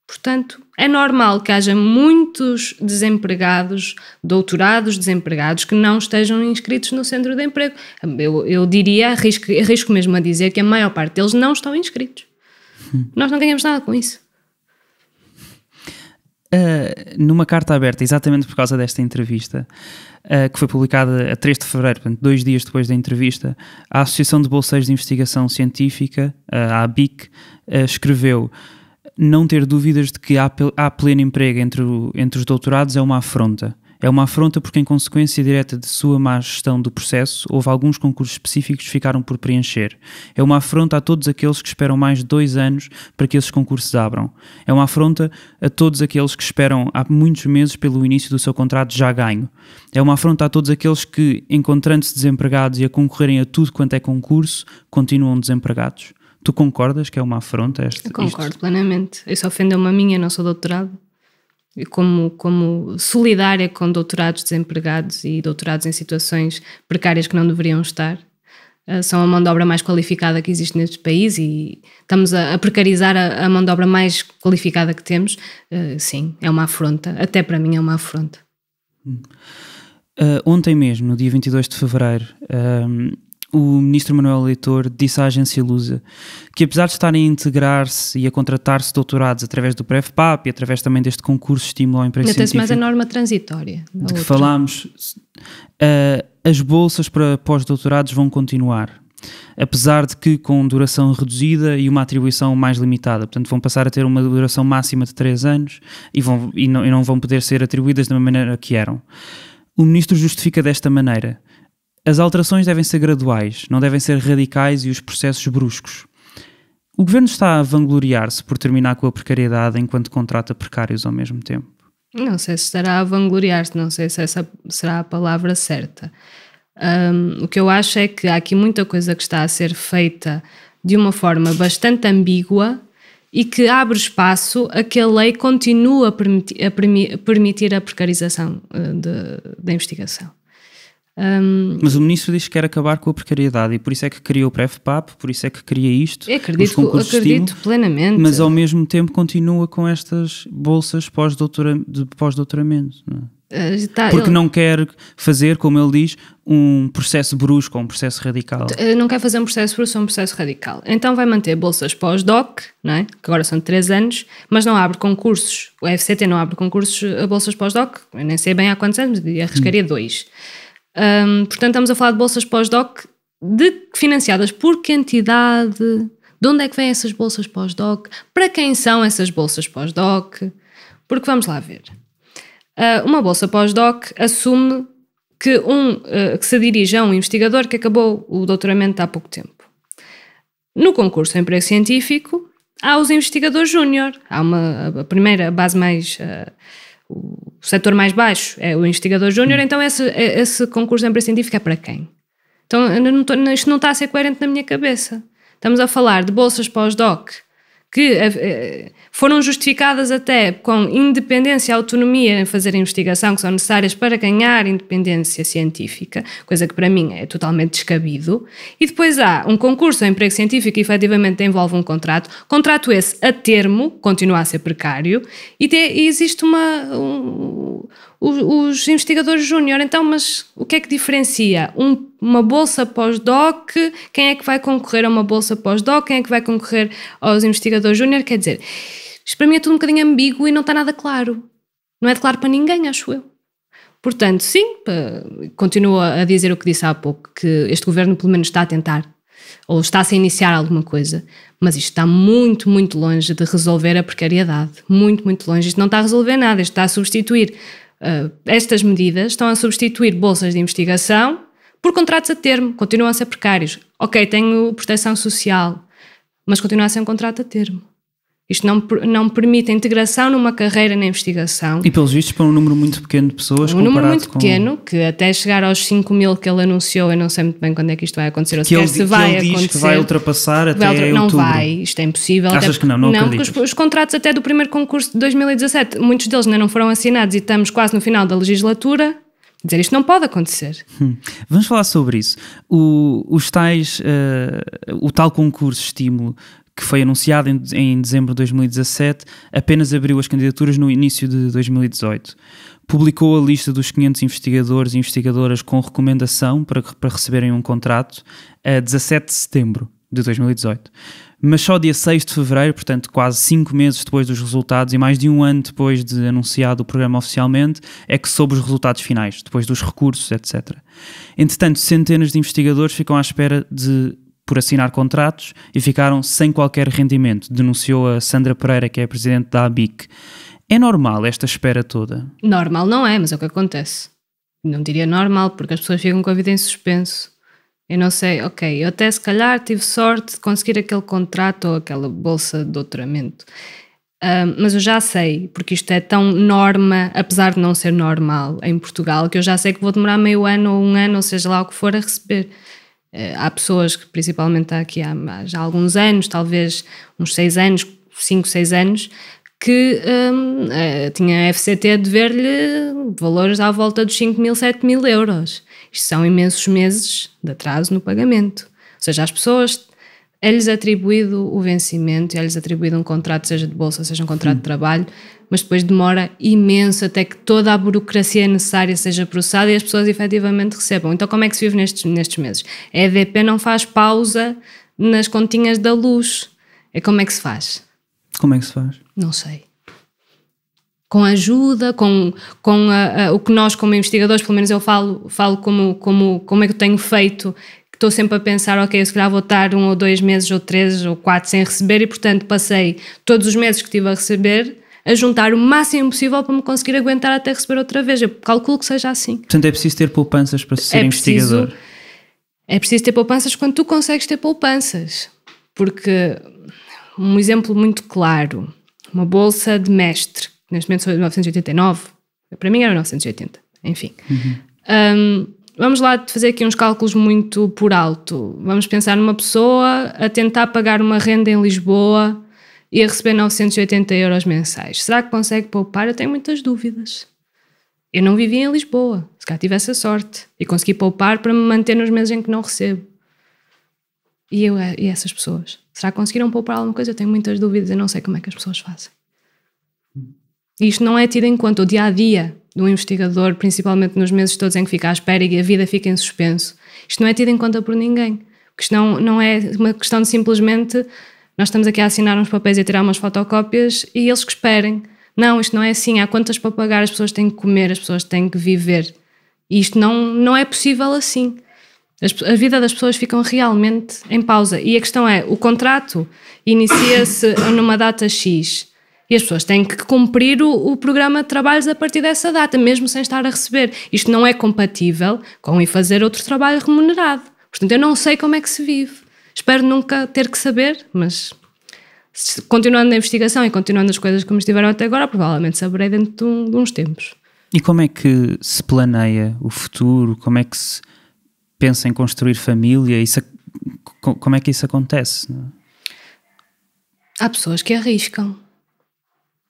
Portanto, é normal que haja muitos desempregados, doutorados desempregados, que não estejam inscritos no centro de emprego. Eu diria, arrisco mesmo a dizer que a maior parte deles não estão inscritos. Nós não ganhamos nada com isso. Numa carta aberta, exatamente por causa desta entrevista, que foi publicada a 3 de fevereiro, portanto 2 dias depois da entrevista, a Associação de Bolseiros de Investigação Científica, a ABIC, escreveu: não ter dúvidas de que há pleno emprego entre os doutorados é uma afronta. É uma afronta porque, em consequência direta de sua má gestão do processo, houve alguns concursos específicos que ficaram por preencher. É uma afronta a todos aqueles que esperam mais de 2 anos para que esses concursos abram. É uma afronta a todos aqueles que esperam há muitos meses pelo início do seu contrato já ganho. É uma afronta a todos aqueles que, encontrando-se desempregados e a concorrerem a tudo quanto é concurso, continuam desempregados. Tu concordas que é uma afronta? Eu concordo plenamente. Isso ofendeu-me a mim, eu não sou doutorado. Como solidária com doutorados desempregados e doutorados em situações precárias que não deveriam estar. São a mão de obra mais qualificada que existe neste país e estamos a precarizar a mão de obra mais qualificada que temos. Sim, é uma afronta. Até para mim é uma afronta. Ontem mesmo, no dia 22 de fevereiro, o ministro Manuel Leitor disse à agência Lusa que, apesar de estarem a integrar-se e a contratar-se doutorados através do PrEFPAP e através também deste concurso de estímulo ao emprego científico, mais a norma transitória de que falámos, as bolsas para pós-doutorados vão continuar, apesar de que com duração reduzida e uma atribuição mais limitada. Portanto, vão passar a ter uma duração máxima de 3 anos e não vão poder ser atribuídas da maneira que eram. O ministro justifica desta maneira: as alterações devem ser graduais, não devem ser radicais e os processos bruscos. O governo está a vangloriar-se por terminar com a precariedade enquanto contrata precários ao mesmo tempo? Não sei se estará a vangloriar-se, não sei se essa será a palavra certa. O que eu acho é que há aqui muita coisa que está a ser feita de uma forma bastante ambígua e que abre espaço a que a lei continue a permitir a precarização da investigação. Mas o ministro diz que quer acabar com a precariedade e por isso é que criou o PrEFPAP, por isso é que cria isto. Acredito plenamente. Mas ao mesmo tempo continua com estas bolsas de pós-doutoramento, não é? Porque não quer fazer, como ele diz, um processo brusco ou um processo radical. Não quer fazer um processo brusco ou um processo radical. Então vai manter bolsas pós-doc, não é? Que agora são de 3 anos, mas não abre concursos. O FCT não abre concursos a bolsas pós-doc. Eu nem sei bem há quantos anos, mas arriscaria 2. Portanto, estamos a falar de bolsas pós-doc financiadas por que entidade? De onde é que vêm essas bolsas pós-doc? Para quem são essas bolsas pós-doc? Porque vamos lá ver. Uma bolsa pós-doc assume que se dirige a um investigador que acabou o doutoramento há pouco tempo. No concurso de emprego científico, há os investigadores júnior. Há a primeira base mais... o setor mais baixo é o investigador júnior, então esse concurso de emprego científico é para quem? Então isto não está a ser coerente na minha cabeça. Estamos a falar de bolsas pós-doc que foram justificadas até com independência e autonomia em fazer a investigação que são necessárias para ganhar independência científica, coisa que para mim é totalmente descabido, e depois há um concurso de emprego científico que efetivamente envolve um contrato esse a termo, continua a ser precário, e existe os investigadores júnior. Então, mas o que é que diferencia uma bolsa pós-doc? Quem é que vai concorrer a uma bolsa pós-doc? Quem é que vai concorrer aos investigadores júnior? Quer dizer, isto para mim é tudo um bocadinho ambíguo e não está nada claro. Não é claro para ninguém, acho eu. Portanto, sim, continuo a dizer o que disse há pouco, que este governo pelo menos está a tentar, ou está-se a iniciar alguma coisa, mas isto está muito, muito longe de resolver a precariedade. Muito, muito longe. Isto não está a resolver nada, isto está a substituir estas medidas estão a substituir bolsas de investigação por contratos a termo, continuam a ser precários. Ok, tenho proteção social, mas continua a ser um contrato a termo. Isto não permite a integração numa carreira na investigação. E pelos vistos para um número muito pequeno de pessoas. Um número muito pequeno, que até chegar aos 5.000 que ele anunciou, eu não sei muito bem quando é que isto vai acontecer, ou sequer se vai acontecer. Ele diz que vai ultrapassar até não outubro. Não vai, isto é impossível. Achas que não? Não acreditas? Porque os contratos até do primeiro concurso de 2017, muitos deles ainda não foram assinados e estamos quase no final da legislatura. Dizer, isto não pode acontecer. Vamos falar sobre isso. O tal concurso estímulo que foi anunciado em dezembro de 2017, apenas abriu as candidaturas no início de 2018. Publicou a lista dos 500 investigadores e investigadoras com recomendação para receberem um contrato a 17 de setembro de 2018. Mas só dia 6 de fevereiro, portanto quase 5 meses depois dos resultados e mais de um ano depois de anunciado o programa oficialmente, é que soube os resultados finais, depois dos recursos, etc. Entretanto, centenas de investigadores ficam à espera por assinar contratos e ficaram sem qualquer rendimento, denunciou a Sandra Pereira, que é a presidente da ABIC. É normal esta espera toda? Normal não é, mas é o que acontece. Não diria normal, porque as pessoas ficam com a vida em suspenso. Eu não sei, ok, eu até se calhar tive sorte de conseguir aquele contrato ou aquela bolsa de doutoramento. Mas eu já sei, porque isto é tão norma, apesar de não ser normal em Portugal, que eu já sei que vou demorar meio ano ou um ano, ou seja lá o que for, a receber. Há pessoas que principalmente aqui há já alguns anos, talvez uns 6 anos, 5, 6 anos, que tinha a FCT a dever-lhe valores à volta dos 5.000, 7.000 euros. Isto são imensos meses de atraso no pagamento. Ou seja, as pessoas, é-lhes atribuído o vencimento, é-lhes atribuído um contrato, seja de bolsa, seja um contrato de trabalho, mas depois demora imenso até que toda a burocracia necessária seja processada e as pessoas efetivamente recebam. Então como é que se vive nestes meses? A EDP não faz pausa nas continhas da luz. Como é que se faz? Como é que se faz? Não sei. Com ajuda, com o que nós como investigadores, pelo menos eu falo como é que eu tenho feito, que estou sempre a pensar, ok, eu se calhar vou estar 1 ou 2 meses ou 3 ou 4 sem receber e portanto passei todos os meses que estive a receber a juntar o máximo possível para me conseguir aguentar até receber outra vez. Eu calculo que seja assim. Portanto é preciso ter poupanças para ser investigador. É preciso ter poupanças quando tu consegues ter poupanças. Porque um exemplo muito claro, uma bolsa de mestre, neste momento sou de 1989, para mim era 1980, enfim. Vamos lá fazer aqui uns cálculos muito por alto. Vamos pensar numa pessoa a tentar pagar uma renda em Lisboa e a receber 980 euros mensais. Será que consegue poupar? Eu tenho muitas dúvidas. Eu não vivia em Lisboa, se cá tivesse a sorte, e consegui poupar para me manter nos meses em que não recebo. E essas pessoas? Será que conseguiram poupar alguma coisa? Eu tenho muitas dúvidas, eu não sei como é que as pessoas fazem. E isto não é tido em conta o dia-a-dia do investigador, principalmente nos meses todos em que fica à espera e a vida fica em suspenso. Isto não é tido em conta por ninguém. Porque isto não é uma questão de simplesmente nós estamos aqui a assinar uns papéis e a tirar umas fotocópias e eles que esperem. Não, isto não é assim. Há contas para pagar, as pessoas têm que comer, as pessoas têm que viver. E isto não é possível assim. A vida das pessoas ficam realmente em pausa. E a questão é, o contrato inicia-se numa data X e as pessoas têm que cumprir o programa de trabalhos a partir dessa data, mesmo sem estar a receber. Isto não é compatível com ir fazer outro trabalho remunerado. Portanto, eu não sei como é que se vive. Espero nunca ter que saber, mas continuando na investigação e continuando as coisas como estiveram até agora, provavelmente saberei dentro de uns tempos. E como é que se planeia o futuro? Como é que se pensa em construir família? Como é que isso acontece? Há pessoas que arriscam.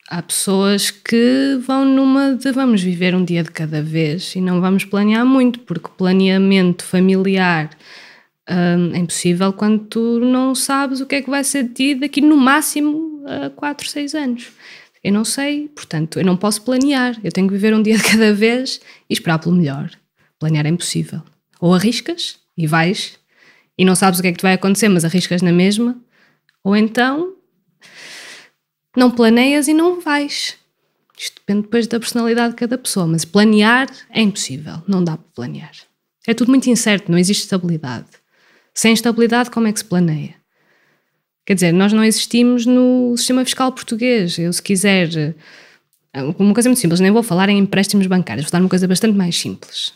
Há pessoas que vão numa de vamos viver um dia de cada vez e não vamos planear muito, porque planeamento familiar é impossível quando tu não sabes o que é que vai ser de ti daqui no máximo a 4, 6 anos. Eu não sei, portanto, eu não posso planear. Eu tenho que viver um dia de cada vez e esperar pelo melhor. Planear é impossível. Ou arriscas e vais e não sabes o que é que te vai acontecer, mas arriscas na mesma, ou então não planeias e não vais. Isto depende depois da personalidade de cada pessoa, mas planear é impossível, não dá para planear. É tudo muito incerto, não existe estabilidade. Sem estabilidade, como é que se planeia? Quer dizer, nós não existimos no sistema fiscal português. Eu, se quiser Uma coisa muito simples, nem vou falar em empréstimos bancários, vou falar uma coisa bastante mais simples.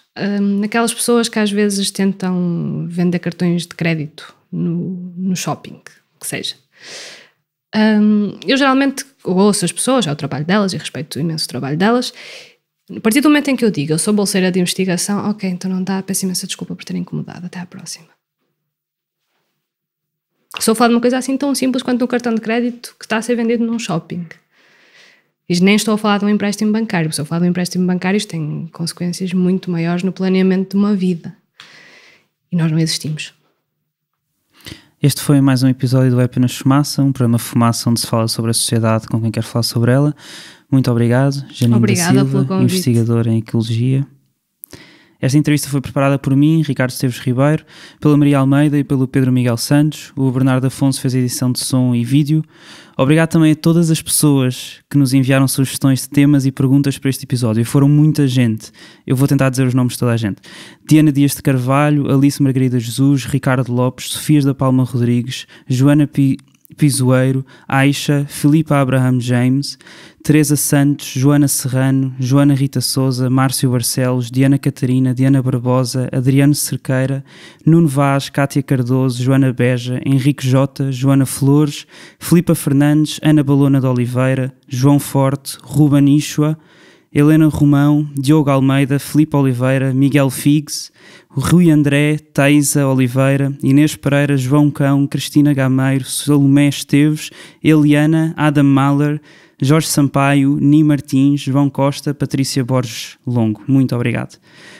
Aquelas pessoas que às vezes tentam vender cartões de crédito no shopping, que seja. Eu geralmente ouço as pessoas, é o trabalho delas e respeito imenso o trabalho delas. A partir do momento em que eu digo eu sou bolseira de investigação, ok, então não dá, peço imensa desculpa por ter incomodado, até à próxima. Estou a falar de uma coisa assim tão simples quanto um cartão de crédito que está a ser vendido num shopping. E nem estou a falar de um empréstimo bancário, porque se eu falar de um empréstimo bancário isto tem consequências muito maiores no planeamento de uma vida. E nós não existimos. Este foi mais um episódio do Apenas Fumaça, um programa Fumaça onde se fala sobre a sociedade com quem quer falar sobre ela. Muito obrigado, Janine da Silva, investigadora em Ecologia. Esta entrevista foi preparada por mim, Ricardo Esteves Ribeiro, pela Maria Almeida e pelo Pedro Miguel Santos. O Bernardo Afonso fez a edição de som e vídeo. Obrigado também a todas as pessoas que nos enviaram sugestões de temas e perguntas para este episódio. E foram muita gente. Eu vou tentar dizer os nomes de toda a gente. Diana Dias de Carvalho, Alice Margarida Jesus, Ricardo Lopes, Sofias da Palma Rodrigues, Joana Pisoeiro, Aisha, Filipa Abraham James, Teresa Santos, Joana Serrano, Joana Rita Souza, Márcio Barcelos, Diana Catarina, Diana Barbosa, Adriano Cerqueira, Nuno Vaz, Cátia Cardoso, Joana Beja, Henrique Jota, Joana Flores, Filipa Fernandes, Ana Balona de Oliveira, João Forte, Ruben Ishua, Helena Romão, Diogo Almeida, Filipe Oliveira, Miguel Figs, Rui André, Taísa Oliveira, Inês Pereira, João Cão, Cristina Gameiro, Salomé Esteves, Eliana, Adam Mahler, Jorge Sampaio, Ni Martins, João Costa, Patrícia Borges Longo. Muito obrigado.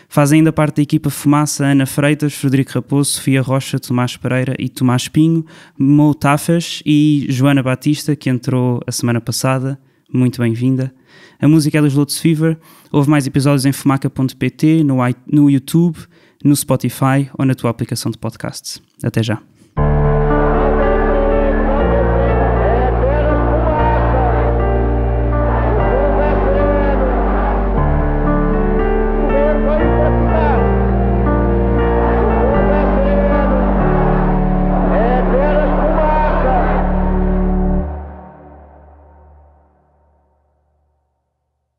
Fazem ainda parte da equipa Fumaça Ana Freitas, Frederico Raposo, Sofia Rocha, Tomás Pereira e Tomás Pinho, Mo Tafas e Joana Batista, que entrou a semana passada. Muito bem-vinda. A música é dos Lotus Fever. Houve mais episódios em fumaca.pt, no YouTube, no Spotify ou na tua aplicação de podcasts. Até já.